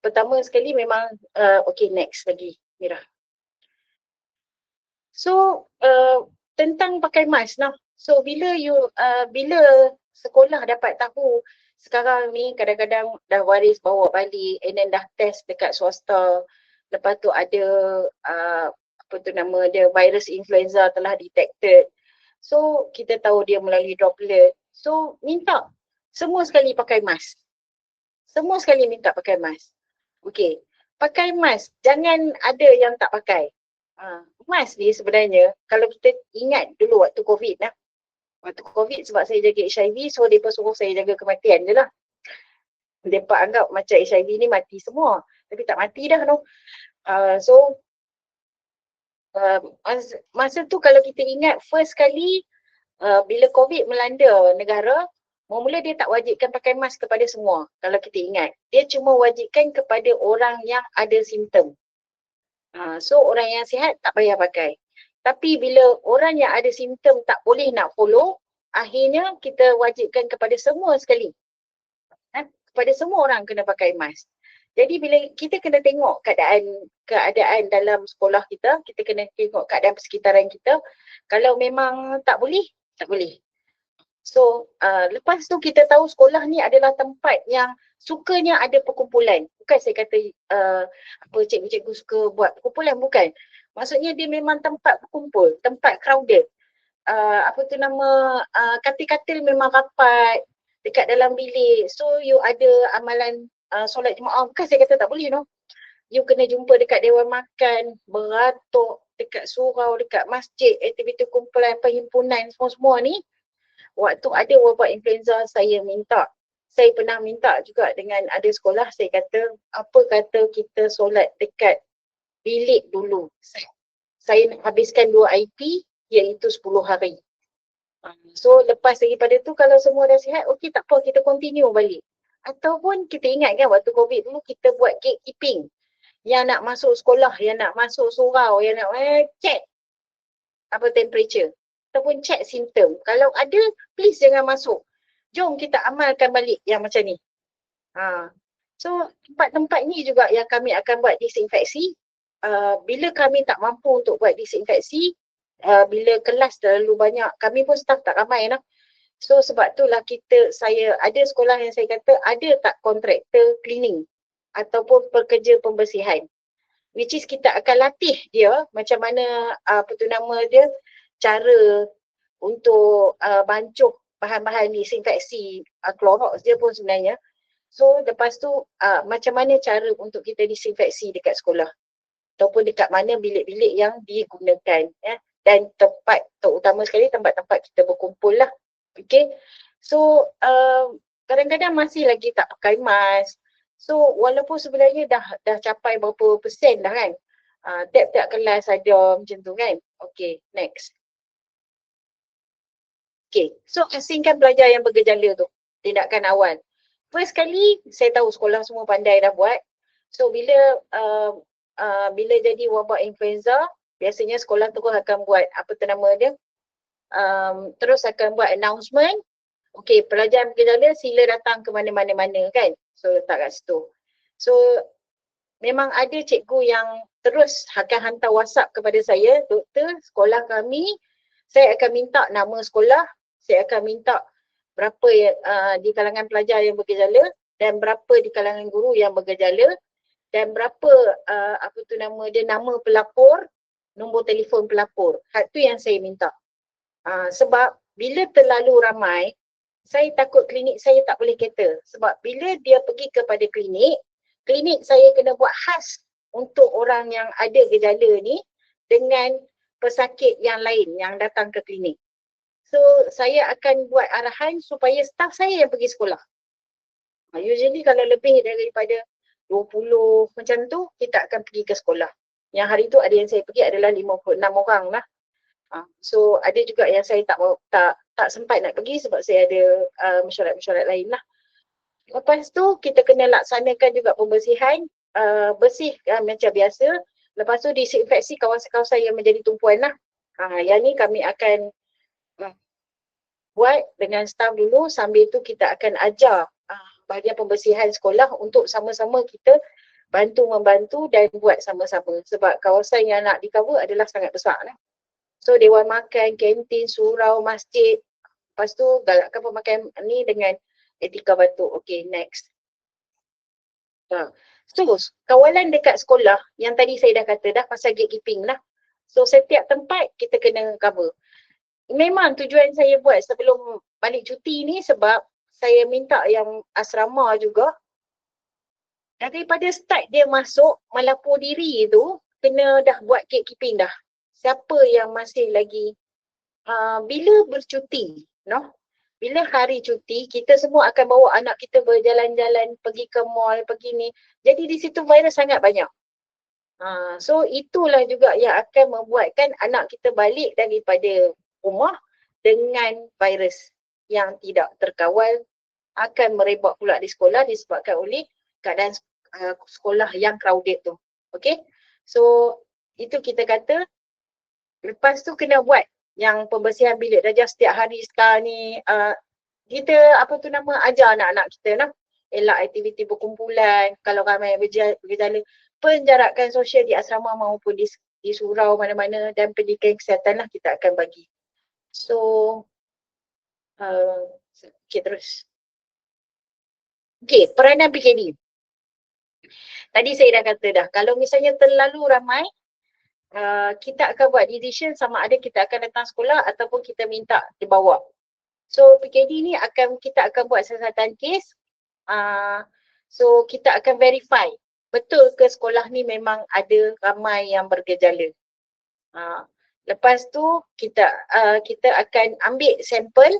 Speaker 5: pertama sekali memang okey, next lagi Mira. So tentang pakai mask nah. So bila sekolah dapat tahu sekarang ni kadang-kadang dah waris bawa balik and then dah test dekat swasta. Lepas tu ada virus influenza telah detected. So kita tahu dia melalui droplet. So minta semua sekali pakai mask. Semua sekali minta pakai mask. Okey. Pakai mask. Jangan ada yang tak pakai. Mask ni sebenarnya kalau kita ingat dulu waktu COVID Waktu COVID sebab saya jaga HIV, so mereka suruh saya jaga kematian je lah. Mereka anggap macam HIV ni mati semua. Tapi tak mati dah tu. Masa tu kalau kita ingat first kali bila COVID melanda negara, mula-mula dia tak wajibkan pakai mask kepada semua. Kalau kita ingat. Dia cuma wajibkan kepada orang yang ada simptom. So orang yang sihat tak payah pakai. Tapi bila orang yang ada simptom tak boleh nak follow, akhirnya kita wajibkan kepada semua sekali. Kepada semua orang kena pakai mask. Jadi bila kita kena tengok keadaan dalam sekolah kita, kita kena tengok keadaan persekitaran kita. Kalau memang tak boleh, tak boleh. So lepas tu kita tahu sekolah ni adalah tempat yang sukanya ada perkumpulan. Bukan saya kata cikgu-cikgu suka buat perkumpulan, bukan. Maksudnya dia memang tempat berkumpul, tempat crowded. Katil-katil memang rapat dekat dalam bilik. So you ada amalan solat jemaah. Bukan saya kata tak boleh You kena jumpa dekat dewan makan, beratuk dekat surau, dekat masjid, aktiviti kumpulan, perhimpunan, semua-semua ni. Waktu ada wabak influenza saya pernah minta juga dengan ada sekolah, saya kata, apa kata kita solat dekat bilik dulu. Saya nak habiskan 2 IP iaitu 10 hari. So lepas daripada tu kalau semua dah sihat, okey tak apa, kita continue balik. Ataupun kita ingat kan waktu COVID dulu kita buat gatekeeping. Yang nak masuk sekolah, yang nak masuk surau, yang nak check temperature. Ataupun check simptom. Kalau ada, please jangan masuk. Jom kita amalkan balik yang macam ni. So tempat-tempat ni juga yang kami akan buat disinfeksi. Bila kami tak mampu untuk buat disinfeksi, bila kelas terlalu banyak, kami pun staff tak ramai So sebab itulah saya ada sekolah yang saya kata ada tak kontraktor cleaning ataupun pekerja pembersihan. Which is kita akan latih dia macam mana dia cara untuk bancuh bahan-bahan disinfeksi, Clorox dia pun sebenarnya. So lepas tu macam mana cara untuk kita disinfeksi dekat sekolah ataupun dekat mana bilik-bilik yang digunakan dan tempat terutama sekali tempat-tempat kita berkumpul lah. Okay. So kadang-kadang masih lagi tak pakai mask. So walaupun sebenarnya dah capai berapa persen dah kan. Tiap-tiap kelas ada macam tu kan. Okay, next. Okay, so asingkan pelajar yang bergejala tu. Tindakan awal. First kali saya tahu sekolah semua pandai dah buat. So bila jadi wabak influenza, biasanya sekolah terus akan buat terus akan buat announcement. Okey, pelajar bergejala sila datang ke mana-mana kan. So letak kat situ. So memang ada cikgu yang terus akan hantar WhatsApp kepada saya, doktor, sekolah kami, saya akan minta nama sekolah, saya akan minta berapa di kalangan pelajar yang bergejala dan berapa di kalangan guru yang bergejala dan berapa nama pelapor, nombor telefon pelapor. Hak tu yang saya minta. Sebab bila terlalu ramai, saya takut klinik saya tak boleh cater. Sebab bila dia pergi kepada klinik saya kena buat khas untuk orang yang ada gejala ni dengan pesakit yang lain yang datang ke klinik. So saya akan buat arahan supaya staf saya yang pergi sekolah. Usually kalau lebih daripada 20 macam tu, kita akan pergi ke sekolah. Yang hari tu ada yang saya pergi adalah 56 orang lah. So ada juga yang saya tak sempat nak pergi sebab saya ada mesyuarat-mesyuarat lain lah. Lepas tu kita kena laksanakan juga pembersihan bersih macam biasa. Lepas tu disinfeksi kawasan-kawasan yang menjadi tumpuan lah. Yang ni kami akan buat dengan staff dulu, sambil tu kita akan ajar bahagian pembersihan sekolah untuk sama-sama kita bantu-membantu dan buat sama-sama. Sebab kawasan yang nak di-cover adalah sangat besar lah. So dewan makan, kantin, surau, masjid. Lepas tu galakkan pemakaian ni dengan etika batuk. Okay, next. So kawalan dekat sekolah yang tadi saya dah kata dah pasal gatekeeping lah. So setiap tempat kita kena cover. Memang tujuan saya buat sebelum balik cuti ni sebab saya minta yang asrama juga daripada start dia masuk melapor diri tu kena dah buat gatekeeping dah. Siapa yang masih lagi bila bercuti, bila hari cuti kita semua akan bawa anak kita berjalan-jalan, pergi ke mall, pergi ni. Jadi di situ virus sangat banyak. So itulah juga yang akan membuatkan anak kita balik daripada rumah dengan virus yang tidak terkawal, akan merebak pula di sekolah disebabkan oleh keadaan sekolah yang crowded tu. Okay, so itu kita kata lepas tu kena buat yang pembersihan bilik darjah setiap hari sekarang ni. Kita ajar anak-anak kita elak aktiviti berkumpulan, kalau ramai bergejala, penjarakan sosial di asrama maupun di surau mana-mana, dan pendidikan kesihatan lah kita akan bagi. So okay, terus. Okay, peranan PKD. Tadi saya dah kata dah, kalau misalnya terlalu ramai, kita akan buat decision sama ada kita akan datang sekolah ataupun kita minta dibawa. So PKD ni kita akan buat siasatan kes. So kita akan verify betul ke sekolah ni memang ada ramai yang bergejala. Lepas tu kita akan ambil sampel,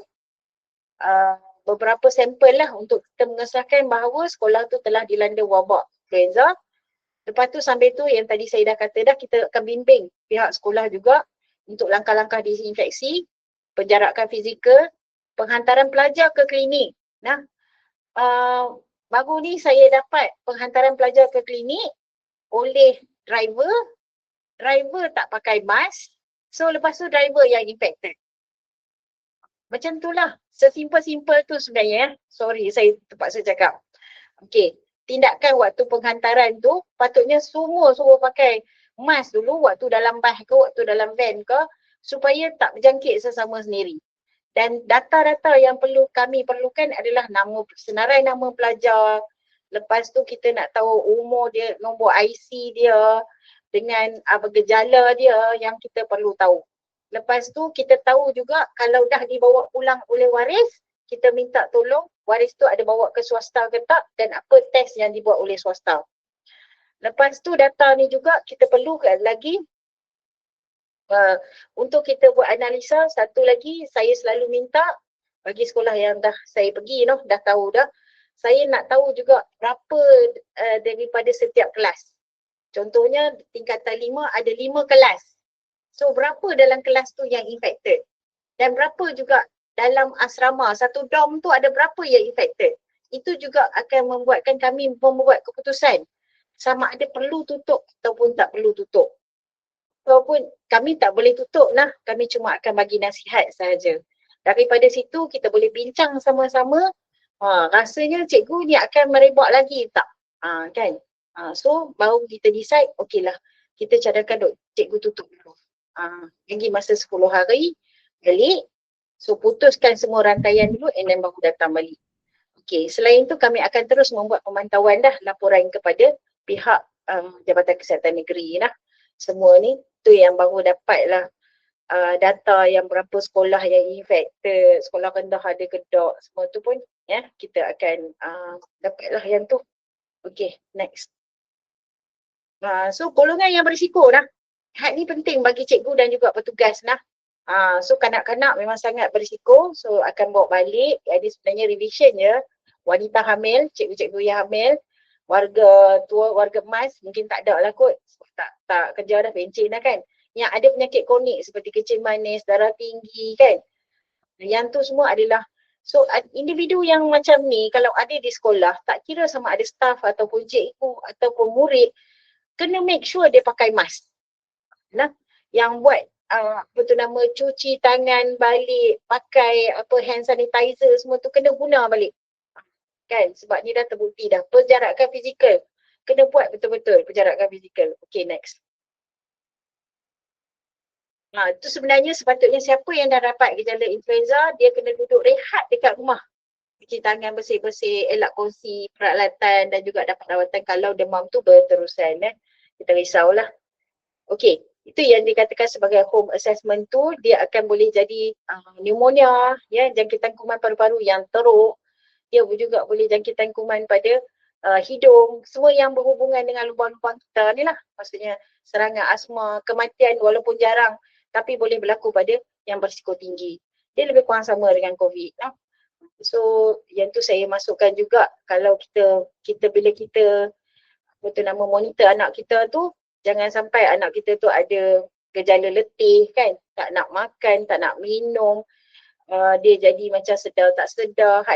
Speaker 5: beberapa sampel lah untuk kita mengesahkan bahawa sekolah tu telah dilanda wabak influenza. Lepas tu sambil tu yang tadi saya dah kata dah, kita akan bimbing pihak sekolah juga untuk langkah-langkah disinfeksi, penjarakan fizikal, penghantaran pelajar ke klinik. Baru ni saya dapat penghantaran pelajar ke klinik oleh driver tak pakai mask. So lepas tu driver yang infected. Macam tu lah. Sesimpel-simpel tu sebenarnya. Sorry, saya terpaksa cakap. Okay. Tindakan waktu penghantaran tu patutnya semua suruh pakai mask dulu waktu dalam bas ke, waktu dalam van ke, supaya tak berjangkit sesama sendiri. Dan data-data yang kami perlukan adalah senarai nama pelajar. Lepas tu kita nak tahu umur dia, nombor IC dia, dengan gejala dia yang kita perlu tahu. Lepas tu kita tahu juga kalau dah dibawa pulang oleh waris, kita minta tolong waris tu ada bawa ke swasta ke tak, dan apa test yang dibuat oleh swasta. Lepas tu data ni juga kita perlukan lagi untuk kita buat analisa. Satu lagi saya selalu minta bagi sekolah yang dah saya pergi dah tahu dah, saya nak tahu juga berapa daripada setiap kelas. Contohnya tingkatan 5 ada 5 kelas. So berapa dalam kelas tu yang infected? Dan berapa juga dalam asrama, satu dorm tu ada berapa yang infected? Itu juga akan membuatkan kami membuat keputusan sama ada perlu tutup ataupun tak perlu tutup. Walaupun kami tak boleh tutup kami cuma akan bagi nasihat sahaja. Daripada situ kita boleh bincang sama-sama, rasanya cikgu ni akan merebak lagi tak? Kan? So baru kita decide, okey lah, kita cadangkan cikgu tutup dulu. Lagi masa 10 hari balik. So putuskan semua rantaian dulu and then baru datang balik. Okey, selain tu kami akan terus membuat pemantauan laporan kepada pihak Jabatan Kesihatan Negeri semua ni. Tu yang baru dapatlah data yang berapa sekolah yang infected, sekolah rendah ada ke tak, semua tu pun kita akan dapatlah yang tu. Okey, next. So golongan yang berisiko Had ni penting bagi cikgu dan juga petugas so kanak-kanak memang sangat berisiko, so akan bawa balik. Ini sebenarnya revision je. Wanita hamil, cikgu-cikgu yang hamil, warga tua, warga emas mungkin tak ada lah kot, tak kerja dah, pencen kan. Yang ada penyakit kronik seperti kencing manis, darah tinggi kan. Yang tu semua adalah So individu yang macam ni kalau ada di sekolah, tak kira sama ada staff ataupun cikgu ataupun murid, kena make sure dia pakai mask. Nah, yang buat apa tu nama, cuci tangan balik, pakai hand sanitizer semua tu kena guna balik. Kan, sebab ni dah terbukti dah. Penjarakan fizikal. Kena buat betul-betul penjarakan fizikal. Okay, next. Itu sebenarnya sepatutnya siapa yang dah dapat gejala influenza, dia kena duduk rehat dekat rumah. Cuci tangan bersih-bersih, elak kongsi peralatan dan juga dapat rawatan kalau demam tu berterusan. Kita risaulah. Okey, itu yang dikatakan sebagai home assessment tu, dia akan boleh jadi pneumonia, jangkitan kuman paru-paru yang teruk. Dia juga boleh jangkitan kuman pada hidung, semua yang berhubungan dengan lubang-lubang kita ni lah. Maksudnya serangan asma, kematian walaupun jarang tapi boleh berlaku pada yang berisiko tinggi. Dia lebih kurang sama dengan COVID. So yang tu saya masukkan juga, kalau kita bila kita monitor anak kita tu, jangan sampai anak kita tu ada gejala letih kan, tak nak makan, tak nak minum, dia jadi macam sedar tak sedar.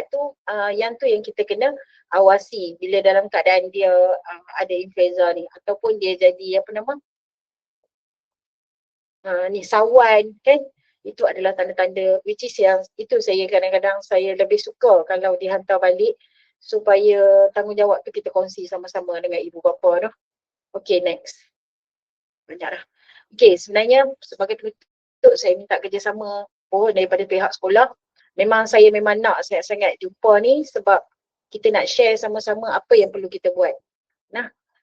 Speaker 5: Yang tu yang kita kena awasi bila dalam keadaan dia ada influenza ni, ataupun dia jadi sawan kan. Itu adalah tanda-tanda, which is yang itu saya kadang-kadang saya lebih suka kalau dihantar balik supaya tanggungjawab tu kita kongsi sama-sama dengan ibu bapa tu. Okay, next. Banyak dah. Okay, sebenarnya sebagai penutup saya minta kerjasama daripada pihak sekolah. Saya memang nak sangat-sangat jumpa ni sebab kita nak share sama-sama apa yang perlu kita buat.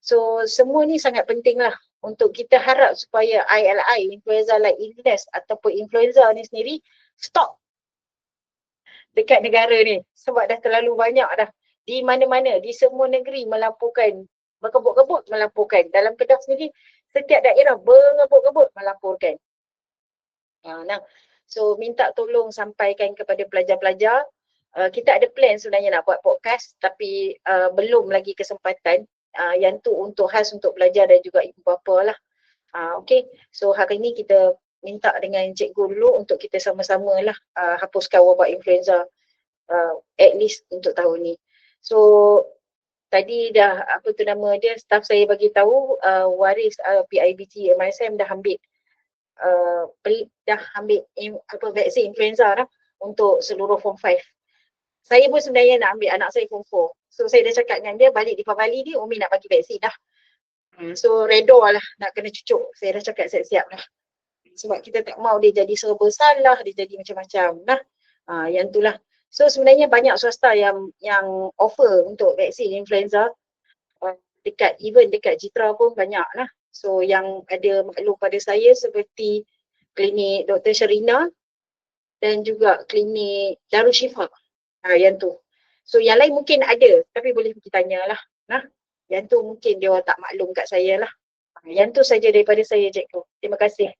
Speaker 5: So semua ni sangat penting lah untuk kita harap supaya ILI, influenza like illness ataupun influenza ni sendiri stop dekat negara ni, sebab dah terlalu banyak dah. Di mana-mana, di semua negeri melaporkan, berkebut-kebut melaporkan. Dalam Kedah sendiri, setiap daerah berkebut-kebut melaporkan. So minta tolong sampaikan kepada pelajar-pelajar. Kita ada plan sebenarnya nak buat podcast, tapi belum lagi kesempatan. Yang tu khas untuk pelajar dan juga ibu bapa lah. Okay, so hari ni kita minta dengan cikgu dulu untuk kita sama-sama lah hapuskan wabak influenza at least untuk tahun ni. So tadi dah staff saya bagi tahu waris PIBT MISM dah ambil vaksin influenza dah untuk seluruh form 5. Saya pun sebenarnya nak ambil, anak saya form 4. So saya dah cakap dengan dia, balik di Pabali ni Umi nak bagi vaksin dah. So redor lah nak kena cucuk. Saya dah cakap siap-siap dah. Sebab kita tak mau dia jadi serba salah, dia jadi macam-macam dah. Yang tu lah. So sebenarnya banyak swasta yang offer untuk vaksin influenza. Even dekat Jitra pun banyak lah. So yang ada maklum pada saya seperti klinik Dr. Sherina dan juga klinik Darusshifa. Yang tu. So yang lain mungkin ada, tapi boleh pergi tanyalah. Yang tu mungkin dia tak maklum kat saya lah. Yang tu saja daripada saya, cikgu. Terima kasih.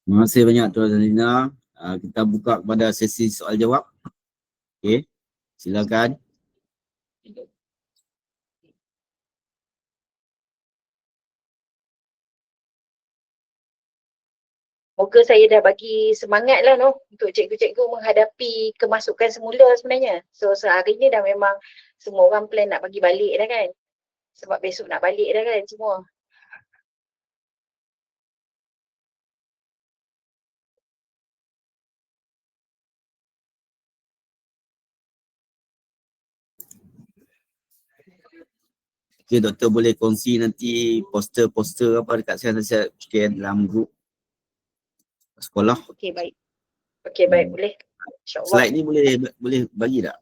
Speaker 3: Terima kasih banyak Tuan Zalina. Kita buka kepada sesi soal jawab. Okay, silakan.
Speaker 5: Moga saya dah bagi semangat lah untuk cikgu-cikgu menghadapi kemasukan semula sebenarnya. So sehari ni dah memang semua orang plan nak bagi balik dah kan. Sebab besok nak balik dah kan semua.
Speaker 3: Okay, doktor boleh kongsi nanti poster-poster apa dekat saya share dalam grup sekolah.
Speaker 5: Okey, baik. Okey, baik, boleh. InsyaAllah.
Speaker 3: Slide ni boleh bagi tak?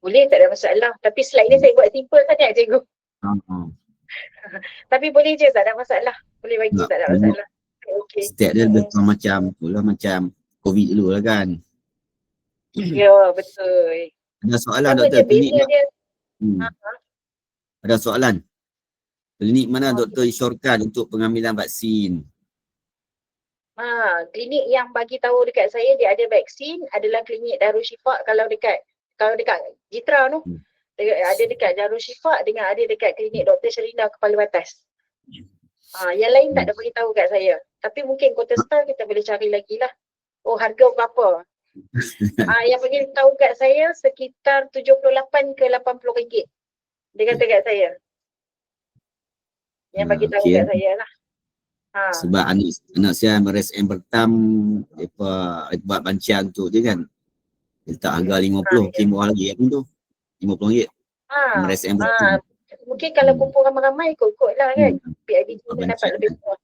Speaker 5: Boleh, tak ada masalah. Tapi slide ni saya buat simple sangat, cikgu. Tapi boleh je, tak ada masalah. Boleh bagi, tak ada masalah. Okey.
Speaker 3: Setiap dia lebih kurang macam COVID dulu lah kan.
Speaker 5: Ya, betul.
Speaker 3: Ada soalan
Speaker 5: Sama
Speaker 3: doktor,
Speaker 5: je, beza dia.
Speaker 3: Ada soalan. Klinik mana doktor isyorkan untuk pengambilan vaksin?
Speaker 5: Klinik yang bagi tahu dekat saya dia ada vaksin adalah klinik Darusshifa kalau dekat Jitra tu. Ada dekat Darusshifa dengan ada dekat klinik Dr. Sherina Kepala Batas. Yang lain tak ada bagi tahu kat saya. Tapi mungkin Kota Star kita boleh cari lagi lah. Oh, harga berapa? Yang bagi tahu kat saya sekitar 78 ke 80 ringgit. Dia kata kat saya. Yang bagi tahu
Speaker 3: Okey.
Speaker 5: kat saya lah.
Speaker 3: Sebab anak saya meres pertam depa buat bancian tu je kan. Dia letak harga 50,
Speaker 5: Ya.
Speaker 3: murah lagi aku tu. RM50. Meres pertam.
Speaker 5: Mungkin kalau kumpul ramai-ramai ikut-ikut lah kan. PIBG
Speaker 3: Buat
Speaker 5: kan dapat
Speaker 3: bancian
Speaker 5: lebih
Speaker 3: kan.
Speaker 5: murah.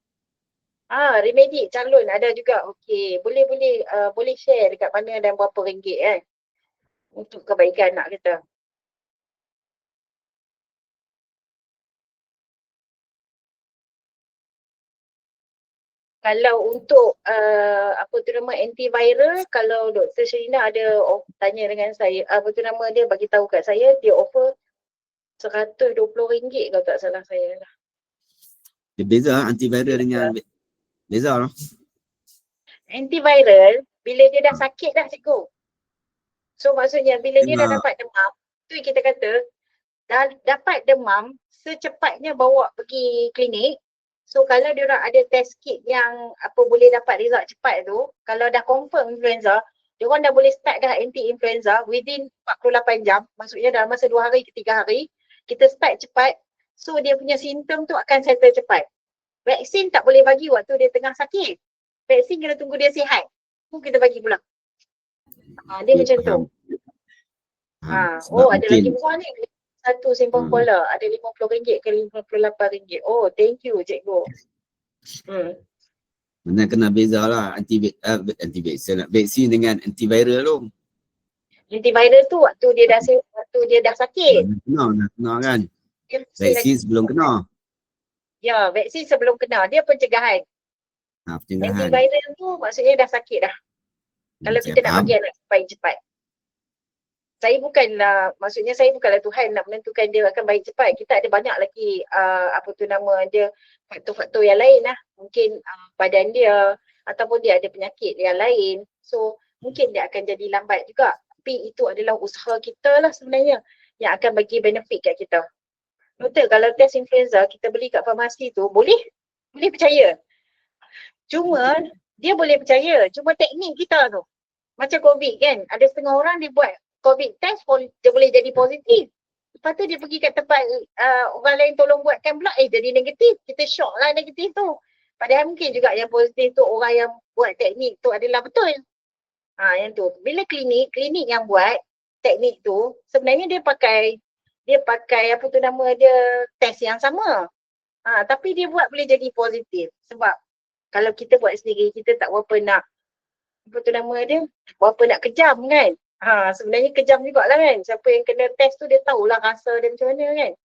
Speaker 5: Remedi calon ada juga. Okey, boleh share dekat mana dan berapa ringgit kan. Untuk kebaikan anak kita. Kalau untuk antiviral, kalau Dr. Sherina ada tanya dengan saya, dia bagi tahu kat saya, dia offer RM120 kalau tak salah saya lah.
Speaker 3: Dia beza antiviral dengan beza lah.
Speaker 5: Antiviral, bila dia dah sakit dah cikgu. So maksudnya bila dia dah dapat demam, tu kita kata, dah dapat demam, secepatnya bawa pergi klinik. So kalau dia orang ada test kit yang boleh dapat result cepat tu, kalau dah confirm influenza, dia orang dah boleh start dah anti-influenza within 48 jam. Maksudnya dalam masa 2 hari ke 3 hari, kita start cepat. So dia punya simptom tu akan settle cepat. Vaksin tak boleh bagi waktu dia tengah sakit. Vaksin kena tunggu dia sihat. Tu kita bagi pula. Dia macam tu. Ada lagi murah ni. Satu simpang kuala ada RM50 ke RM58. Oh, thank you cikgu.
Speaker 3: Mana kena beza lah vaksin dengan antiviral tu.
Speaker 5: Antiviral tu waktu dia dah sakit.
Speaker 3: Kena kan. Vaksin sebelum kena.
Speaker 5: Ya, vaksin sebelum kena. Dia pencegahan.
Speaker 3: Pencegahan.
Speaker 5: Antiviral tu maksudnya dah sakit dah. Kalau kita nak bagi anak baik cepat. Saya bukanlah Tuhan nak menentukan dia akan baik cepat. Kita ada banyak lagi dia faktor-faktor yang lain lah. Mungkin badan dia ataupun dia ada penyakit yang lain. So mungkin dia akan jadi lambat juga. Tapi itu adalah usaha kita lah sebenarnya yang akan bagi benefit kat kita. Betul, kalau test influenza kita beli kat farmasi tu boleh percaya. Cuma dia boleh percaya. Cuma teknik kita tu. Macam COVID kan. Ada setengah orang dia buat COVID test, dia boleh jadi positif. Lepas tu dia pergi kat tempat orang lain tolong buatkan pula, jadi negatif. Kita shock lah negatif tu. Padahal mungkin juga yang positif tu orang yang buat teknik tu adalah betul. Yang tu. Bila klinik yang buat teknik tu, sebenarnya dia pakai test yang sama. Tapi dia buat boleh jadi positif. Sebab kalau kita buat sendiri, kita tak berapa nak berapa nak kejam kan. Sebenarnya kejam jugalah kan. Siapa yang kena test tu dia tahulah rasa dia macam mana kan.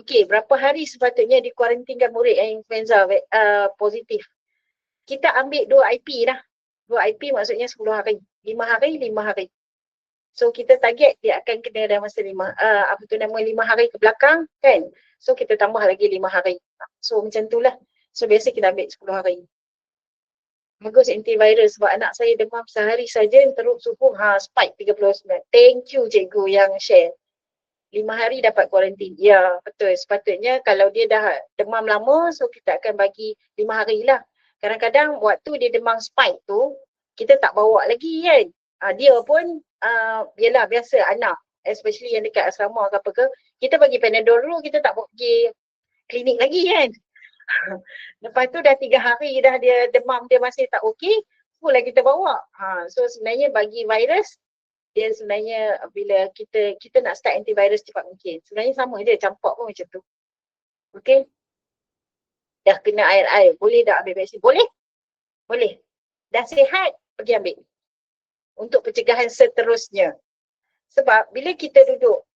Speaker 5: Okey, berapa hari sepatutnya dikuarantinkan murid yang influenza positif? Kita ambil 2 IP dah. 2 IP maksudnya 10 hari. 5 hari. So kita target dia akan kena dalam masa 5 hari ke belakang kan. So kita tambah lagi 5 hari. So macam tu lah. So biasa kita ambil 10 hari. Bagus antiviral sebab anak saya demam sehari saja teruk suhu spike 39. Thank you cikgu yang share. 5 hari dapat kuarantin. Ya, betul. Sepatutnya kalau dia dah demam lama, so kita akan bagi 5 hari lah. Kadang-kadang waktu dia demam spike tu, kita tak bawa lagi kan. Dia pun, yelah biasa anak, especially yang dekat asrama ke apa ke, kita bagi Panadol dulu, kita tak bawa pergi klinik lagi kan. Lepas tu dah 3 hari dah dia demam dia masih tak okey, pula kita bawa. So sebenarnya bagi virus, dia sebenarnya bila kita nak start antivirus cepat mungkin. Sebenarnya sama je, campak pun macam tu. Okey. Dah kena air-air, boleh dah ambil vaksin? Boleh. Dah sihat, pergi ambil. Untuk pencegahan seterusnya. Sebab bila kita duduk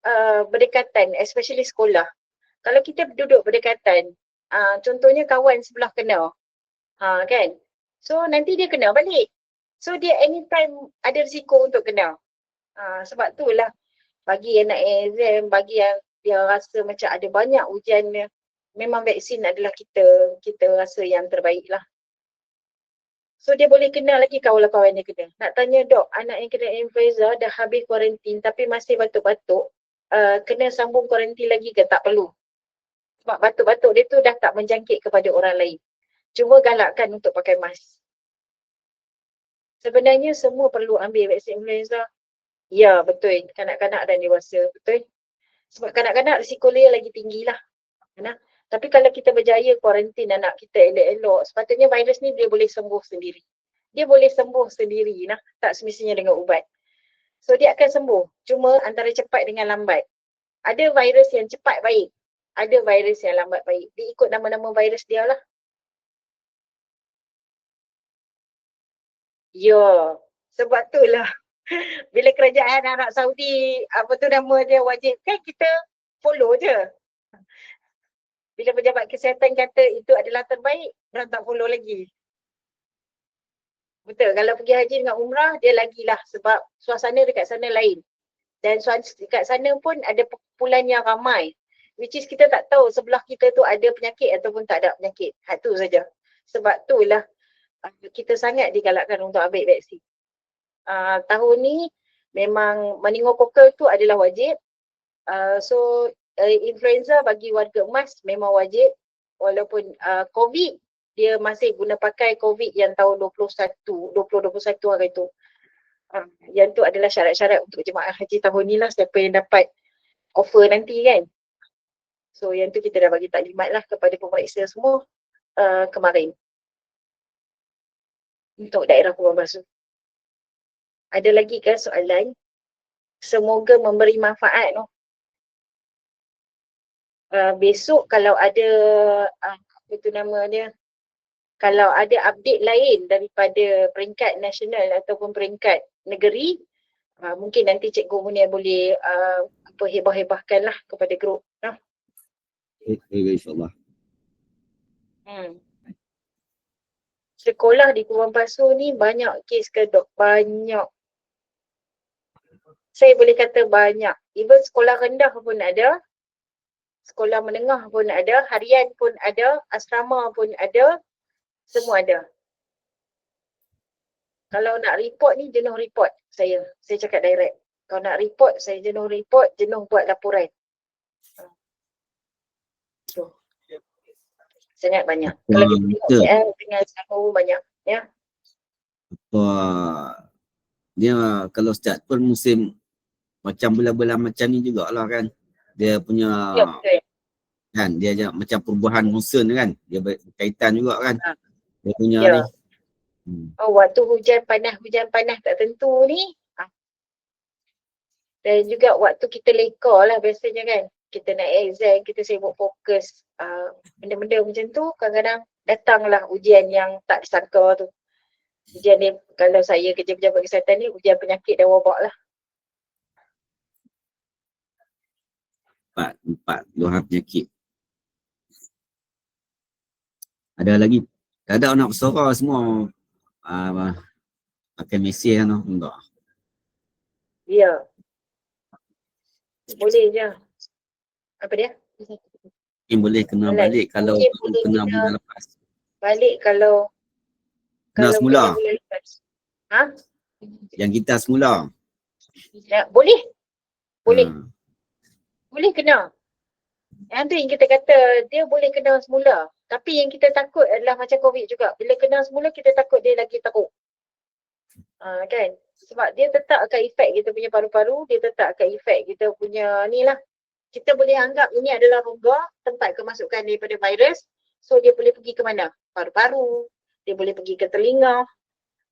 Speaker 5: berdekatan, especially sekolah, kalau kita duduk berdekatan, contohnya kawan sebelah kena, kan? So nanti dia kena balik. So dia anytime ada risiko untuk kena. Sebab tu lah bagi anak exam, bagi yang dia rasa macam ada banyak ujian, memang vaksin adalah kita rasa yang terbaik lah. So dia boleh kena lagi kawan-kawan dia kena. Nak tanya dok, anak yang kena influenza dah habis kuarantin tapi masih batuk-batuk, kena sambung kuarantin lagi ke? Tak perlu. Sebab batuk-batuk dia tu dah tak menjangkit kepada orang lain. Cuma galakkan untuk pakai mask. Sebenarnya semua perlu ambil vaksin influenza. Ya, betul. Kanak-kanak dan dewasa. Betul. Sebab kanak-kanak risiko dia lagi tinggi lah. Nah, tapi kalau kita berjaya kuarantin anak kita elok-elok, sepatutnya virus ni dia boleh sembuh sendiri. Dia boleh sembuh sendiri. Nah, tak semestinya dengan ubat. So dia akan sembuh. Cuma antara cepat dengan lambat. Ada virus yang cepat baik. Ada virus yang lambat baik. Dia ikut nama-nama virus dia lah. Ya, sebab tu lah. Bila kerajaan Arab Saudi, apa tu nama dia wajib, kan kita follow je. Bila pejabat kesihatan kata itu adalah terbaik, orang tak follow lagi. Betul, kalau pergi haji dengan umrah, dia lagilah sebab suasana dekat sana lain. Dan dekat sana pun ada kumpulan yang ramai. Which is kita tak tahu sebelah kita tu ada penyakit ataupun tak ada penyakit. Tu saja. Sebab tu lah kita sangat digalakkan untuk ambil vaksin. Tahun ni memang meningokokal tu adalah wajib. So influenza bagi warga emas memang wajib. Walaupun COVID, dia masih guna pakai COVID yang tahun 2021 hari tu. Yang tu adalah syarat-syarat untuk jemaah haji tahun ni lah, siapa yang dapat offer nanti kan. So yang tu kita dah bagi taklimat lah kepada pemeriksa semua kemarin. Untuk daerah Pulau Basu. Ada lagi ke soalan? Semoga memberi manfaat. Besok kalau ada apa tu nama dia, kalau ada update lain daripada peringkat nasional ataupun peringkat negeri, mungkin nanti Cikgu Munia boleh hebah-hebahkan lah kepada grup.
Speaker 3: InsyaAllah.
Speaker 5: Sekolah di Kuala Lumpur ni banyak kes ke dok? Banyak. Saya boleh kata banyak. Even sekolah rendah pun ada. Sekolah menengah pun ada. Harian pun ada. Asrama pun ada. Semua ada. Kalau nak report ni, jenuh report saya. Saya cakap direct. Kalau nak report, saya jenuh report, jenuh buat laporan. So, sangat banyak. Kalau kita tengok CL dengan Selangor banyak. Ya.
Speaker 3: Dia kalau start pun musim macam bulan-bulan macam ni jugalah kan. Dia punya kan, dia macam perubahan musim kan. Dia berkaitan juga kan. Dia punya ni.
Speaker 5: Waktu hujan panas tak tentu ni. Dan juga waktu kita leka lah biasanya kan. Kita nak exam, kita sibuk fokus. Benda-benda macam tu kadang-kadang datanglah ujian yang tak disangka tu. Ujian ni, kalau saya kerja pejabat kesihatan ni, ujian penyakit dan wabak lah.
Speaker 3: Empat luahan penyakit. Ada lagi? Tak ada nak bersuara semua. Pakai mesej kan? Enggak.
Speaker 5: Ya. Boleh je. Apa dia?
Speaker 3: Mungkin boleh kena balik kalau kena bulan lepas.
Speaker 5: Balik kalau
Speaker 3: semula.
Speaker 5: bulan lepas. Ha?
Speaker 3: Yang kita semula.
Speaker 5: Ya, boleh. Boleh. Boleh kena. Yang tu yang kita kata, dia boleh kena semula. Tapi yang kita takut adalah macam COVID juga. Bila kena semula, kita takut dia lagi teruk. Kan? Sebab dia tetap akan efek kita punya paru-paru, dia tetap akan efek kita punya ni lah. Kita boleh anggap ini adalah rongga, tempat kemasukan daripada virus. So dia boleh pergi ke mana? Paru-paru, dia boleh pergi ke telinga.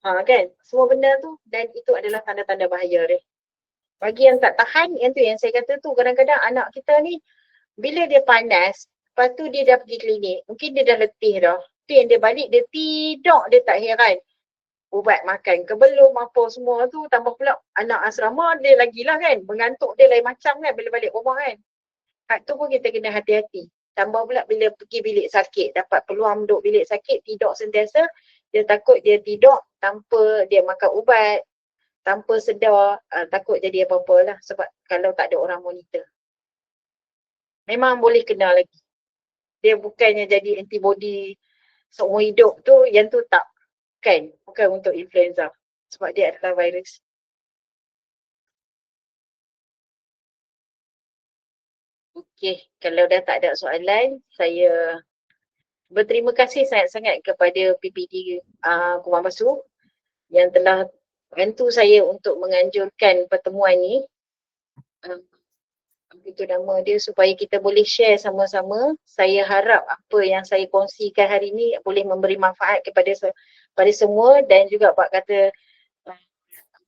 Speaker 5: Kan? Semua benda tu, dan itu adalah tanda-tanda bahaya dia. Bagi yang tak tahan, yang tu yang saya kata tu, kadang-kadang anak kita ni, bila dia panas, lepas tu dia dah pergi klinik, mungkin dia dah letih dah. Tu yang dia balik, dia tidur, dia tak heran. Ubat makan ke belum, apa semua tu, tambah pula anak asrama dia lagilah kan, mengantuk dia lain macam kan bila balik rumah kan. Tu pun kita kena hati-hati. Tambah pula bila pergi bilik sakit, dapat peluang duduk bilik sakit, tidur sentiasa, dia takut dia tidur tanpa dia makan ubat, tanpa sedar, takut jadi apa-apa lah sebab kalau tak ada orang monitor. Memang boleh kena lagi. Dia bukannya jadi antibody seumur hidup tu, yang tu tak. Bukan untuk influenza. Sebab dia adalah virus. Okey, kalau dah tak ada soalan, saya berterima kasih sangat-sangat kepada PPD Kuala Lumpur yang telah bantu saya untuk menganjurkan pertemuan ni. Itu nama dia, supaya kita boleh share sama-sama. Saya harap apa yang saya kongsikan hari ni boleh memberi manfaat kepada semua, dan juga Pak kata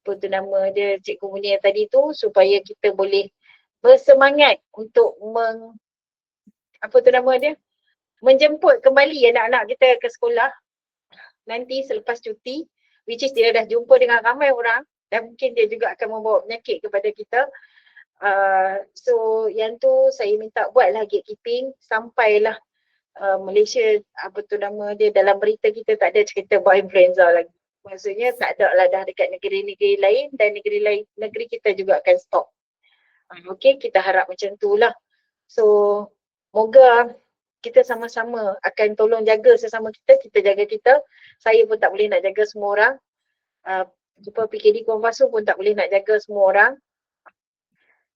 Speaker 5: apa tu nama dia, Cikgu Munir tadi tu, supaya kita boleh bersemangat untuk menjemput kembali anak-anak kita ke sekolah nanti selepas cuti, which is dia dah jumpa dengan ramai orang dan mungkin dia juga akan membawa penyakit kepada kita. So yang tu saya minta buatlah gatekeeping sampailah Malaysia, apa tu nama dia, dalam berita kita tak ada cerita about influenza lagi. Maksudnya tak ada lah dah dekat negeri-negeri lain, dan negeri kita juga akan stop. Okay, kita harap macam tu lah. So moga kita sama-sama akan tolong jaga sesama kita, kita jaga kita. Saya pun tak boleh nak jaga semua orang. PKD Kuala Lumpur pun tak boleh nak jaga semua orang.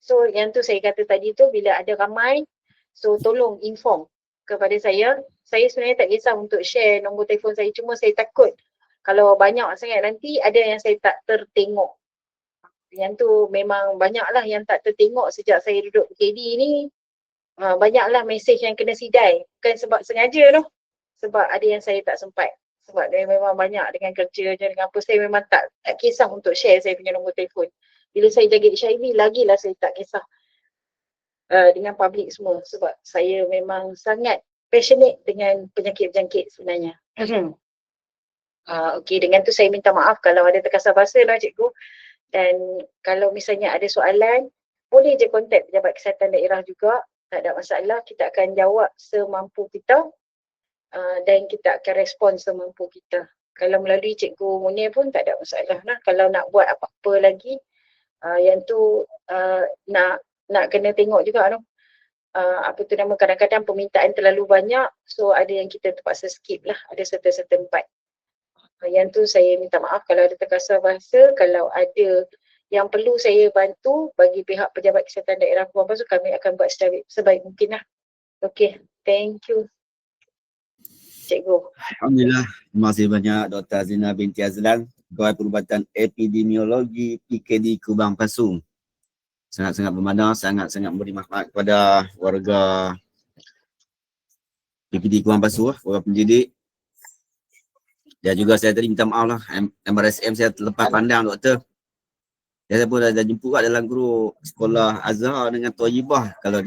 Speaker 5: So yang tu saya kata tadi tu, bila ada ramai, so tolong inform kepada saya. Saya sebenarnya tak kisah untuk share nombor telefon saya, cuma saya takut kalau banyak sangat nanti ada yang saya tak tertengok. Yang tu memang banyaklah yang tak tertengok sejak saya duduk PKD ni. Banyaklah mesej yang kena sidai. Bukan sebab sengaja tu. Sebab ada yang saya tak sempat. Sebab dia memang banyak dengan kerja je, dengan apa. Saya memang tak kisah untuk share saya punya nombor telefon. Bila saya jaga HIV, lagilah saya tak kisah dengan public semua. Sebab saya memang sangat passionate dengan penyakit-penyakit sebenarnya. Okey, dengan tu saya minta maaf kalau ada terkasar bahasa lah cikgu. Dan kalau misalnya ada soalan, boleh je kontak Pejabat Kesihatan Daerah juga. Tak ada masalah, kita akan jawab semampu kita dan kita akan respon semampu kita. Kalau melalui Cikgu Munir pun tak ada masalah lah. Kalau nak buat apa-apa lagi, yang tu nak kena tengok juga tu. Apa tu nama, kadang-kadang permintaan terlalu banyak, so ada yang kita terpaksa skip lah, ada serta-serta tempat. Yang tu saya minta maaf kalau ada terkasar bahasa. Kalau ada yang perlu saya bantu bagi pihak Pejabat Kesihatan Daerah Kuala Lumpur, kami akan buat sebaik mungkin lah. Okay, thank you Cikgu.
Speaker 3: Alhamdulillah, terima kasih banyak Dr. Azina binti Azlan, Pegawai Perubatan Epidemiologi PKD Kubang Pasu. Sangat-sangat bermakna, sangat-sangat memberi manfaat kepada warga PKD Kubang Pasu, warga pendidik. Dan juga saya tadi minta maaf lah, MRSM saya terlepas pandang doktor. Saya pun dah jemput kat dalam guru sekolah Azhar dengan Thayyibah. Kalau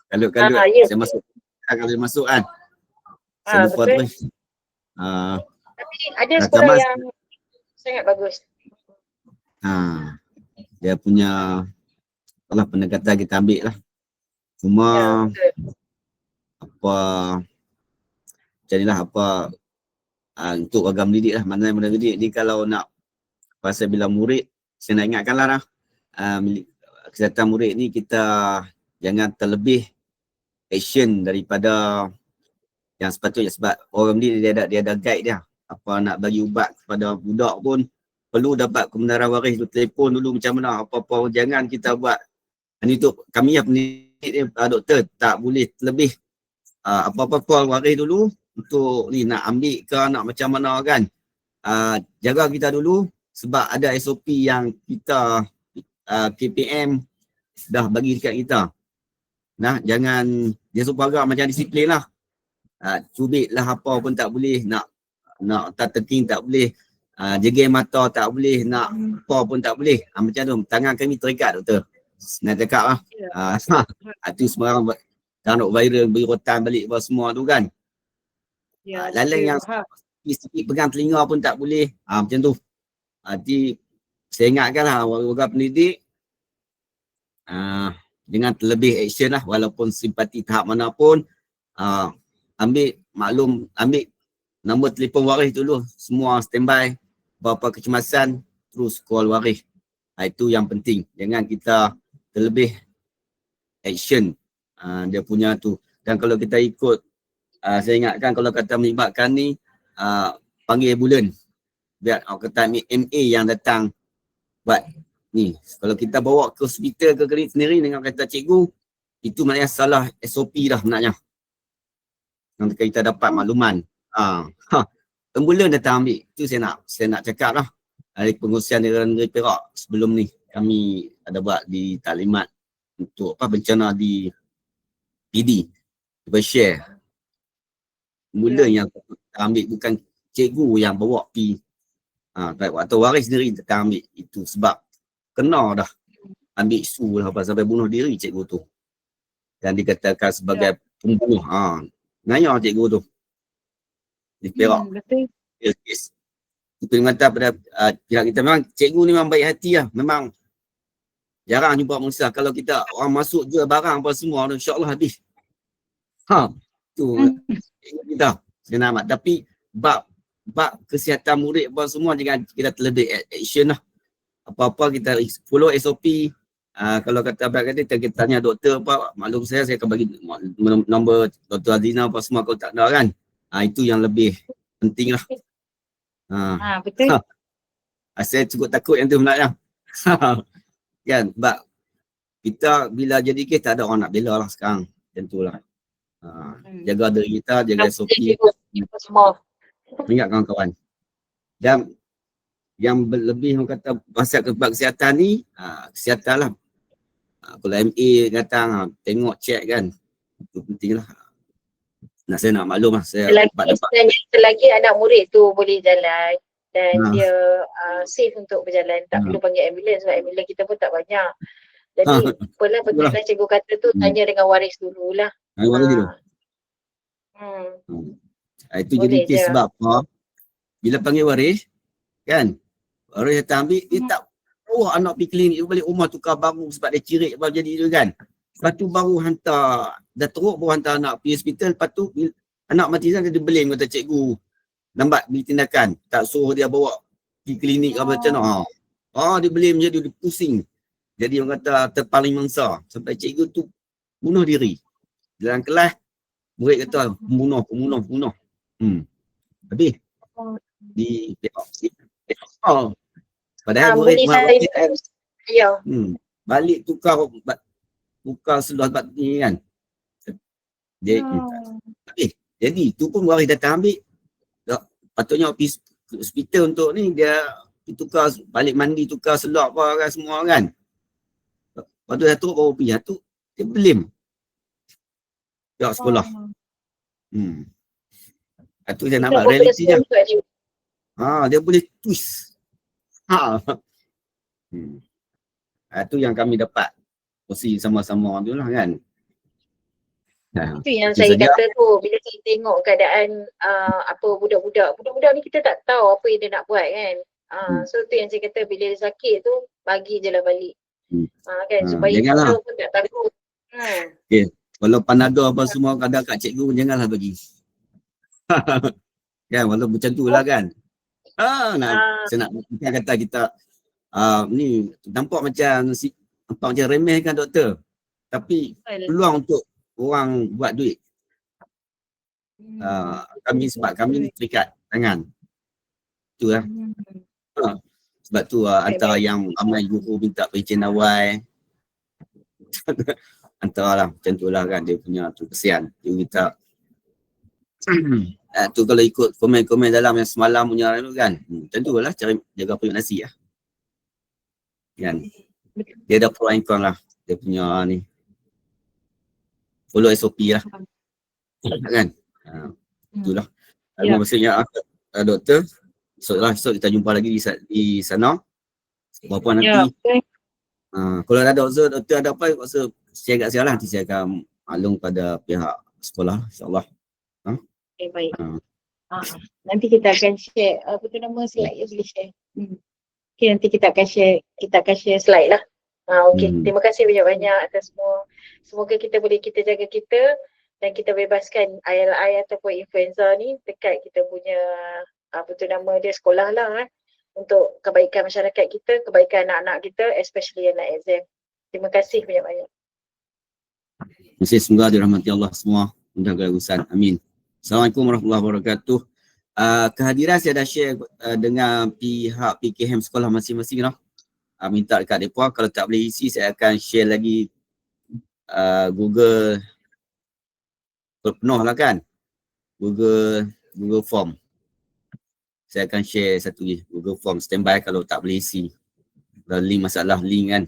Speaker 3: saya masuk, kalau dia masuk kan. Saya lupa tu.
Speaker 5: Tapi ada sekolah yang sangat bagus.
Speaker 3: Dia punya pendekatan kita ambil lah. Cuma macam inilah untuk warga mendidik lah. Mana mendidik ni kalau nak pasal bila murid, saya nak ingatkan lah kesihatan murid ni kita jangan terlebih action daripada yang sepatutnya, sebab orang ni dia ada guide dia. Apa nak bagi ubat kepada budak pun perlu dapat kebenaran waris tu, telefon dulu macam mana, apa-apa jangan kita buat. Ini tu kami yang pendidik doktor tak boleh terlebih apa-apa call waris dulu untuk ni nak ambil ke nak macam mana kan. Jaga kita dulu sebab ada SOP yang kita KPM dah bagi dekat kita. Nah, jangan dia supaya macam disiplin lah. Cubit lah apa pun tak boleh, nak taking tak boleh, jegel mata tak boleh, nak apa pun tak boleh. Macam tu, tangan kami terikat doktor. Nak cakap lah. Tu semua orang nak viral, beri rotan balik semua tu kan. Lalang yang sikit pegang telinga pun tak boleh. Macam tu. Jadi saya ingatkan lah warga pendidik dengan terlebih action lah, walaupun simpati tahap mana pun, ambil nombor telefon waris dulu, semua standby, apa-apa kecemasan terus call waris. Itu yang penting, jangan kita terlebih action dia punya tu. Dan kalau kita ikut, saya ingatkan kalau kata melibatkan ni, panggil ambulans. Biar kata MA yang datang buat ni. Kalau kita bawa ke hospital ke klinik sendiri dengan kata cikgu, itu maknanya salah SOP dah maknanya. Nanti kita dapat makluman. Pemula datang ambil. Itu saya nak cakap lah. Dari pengurusian negeri Perak sebelum ni kami ada buat di taklimat untuk bencana di PD. Kita share. Mula yang ambil bukan cikgu yang bawa pergi. Atau waris sendiri datang ambil itu sebab kena dah ambil isu lah sampai bunuh diri cikgu tu. Dan dikatakan sebagai pembunuh. Nanya cikgu tu. Di Perak.
Speaker 1: Betul.
Speaker 3: Yes. Itu mengatakan pada pihak kita memang cikgu ni memang baik hati lah. Memang jarang jumpa manusia. Kalau kita orang masuk je barang apa semua, insyaAllah habis. Tu cikgu kita. Kena amat. Tapi bab kesihatan murid apa semua jangan kita terledek action lah. Apa-apa kita follow SOP. Kalau kata kita tanya doktor apa, maklum saya akan bagi nombor Dr. Azina apa semua kalau tak ada kan. Itu yang lebih penting lah.
Speaker 1: Betul.
Speaker 3: Saya cukup takut yang tu sebenarnya. Kan, sebab kita bila jadi kes tak ada orang nak bela lah sekarang. Macam tu lah. Jaga diri kita, jaga SOP.
Speaker 5: Semua.
Speaker 3: Ingat kawan-kawan. Dan yang lebih orang kata pasal kesihatan ni, kesihatan lah. Kalau MA datang, tengok check kan. Itu penting lah. Saya nak maklum lah. Saya
Speaker 5: selagi anak murid tu boleh jalan dan dia safe untuk berjalan, tak perlu panggil ambulans sebab ambulans kita pun tak banyak. Jadi betul lah cikgu kata tu, tanya dengan waris dululah.
Speaker 3: Itu jadi kes sebab apa? Bila panggil waris, kan? Waris datang ambil, dia tak anak pergi klinik, dia balik rumah tukar baru sebab dia cirit baru jadi tu kan. Lepas tu baru hantar, dah teruk baru hantar anak pergi hospital. Lepas tu anak mati dia blame kata cikgu lambat beri tindakan. Tak suruh dia bawa pergi klinik apa macam mana. Dia blame je, dia pusing. Jadi orang kata terpaling mangsa. Sampai cikgu tu bunuh diri. Dalam kelas, murid kata pembunuh. Habis. Di padahal murid balik tukar seluar bat ni kan. Jadi tu pun waris datang ambil. Patutnya hospital untuk ni dia tukar balik mandi, tukar seluar apa kan semua kan. Lepas tu Datuk baru pergi. Datuk dia blame pihak sekolah. Itu saya nampak realiti dia. Dia boleh twist. Itu yang kami dapat posisi sama-sama tu lah kan.
Speaker 5: Itu yang saya kata tu, bila saya tengok keadaan budak-budak ni kita tak tahu apa yang dia nak buat kan. So tu yang saya kata, bila dia sakit tu bagi je lah balik. Kan supaya kita pun tak takut.
Speaker 3: Kalau Panadol apa semua ada kat cikgu, janganlah bagi. Kan, walau macam tu lah kan. Saya nak kata kita ni nampak macam remeh kan doktor. Tapi peluang untuk orang buat duit. Kami terikat tangan. Itulah. Sebab tu antara yang ramai guru minta pencen awal. Antara lah macam tu lah kan, dia punya tu kesian. Dia minta tu kalau ikut komen-komen dalam yang semalam punya tu kan. Macam tu lah cara jaga periuk nasi lah. Kan. Dia ada pro and con lah. Dia punya ni. Follow SOP lah. Kan. Itulah. Maksudnya doktor. Esok kita jumpa lagi di sana. Berapa nanti. Kalau ada doktor ada apa, share kat saya lah. Nanti saya akan maklum pada pihak sekolah. InsyaAllah.
Speaker 5: Baik. Nanti kita akan share slide yang boleh share. Nanti kita akan share slide lah. Terima kasih banyak-banyak atas semua. Semoga kita jaga kita dan kita bebaskan ILI ataupun influenza ni dekat kita punya sekolah lah untuk kebaikan masyarakat kita, kebaikan anak-anak kita, especially anak exam. Terima kasih banyak-banyak.
Speaker 3: Terima kasih, semoga dirahmati Allah semua. Mudah-mudahan urusan. Amin. Assalamualaikum warahmatullahi wabarakatuh. Kehadiran saya dah share dengan pihak PKM sekolah masing-masing lah. Minta dekat mereka, kalau tak boleh isi saya akan share lagi Google penuh lah kan. Google Form. saya akan share satu Google Form standby kalau tak boleh isi. Kalau masalah link kan.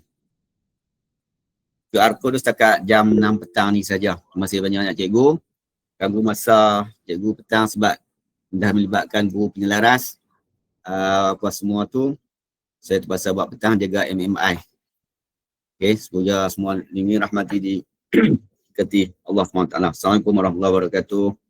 Speaker 3: QR code tu setakat jam 6 petang ni saja. Terima kasih banyak-banyak cikgu. Ganggu masa cikgu petang sebab dah melibatkan guru penyelaras. Apa semua tu saya terpaksa buat petang jaga MMI. Okay, semoga semua ini rahmati di keti Allah SWT. Assalamualaikum warahmatullahi wabarakatuh.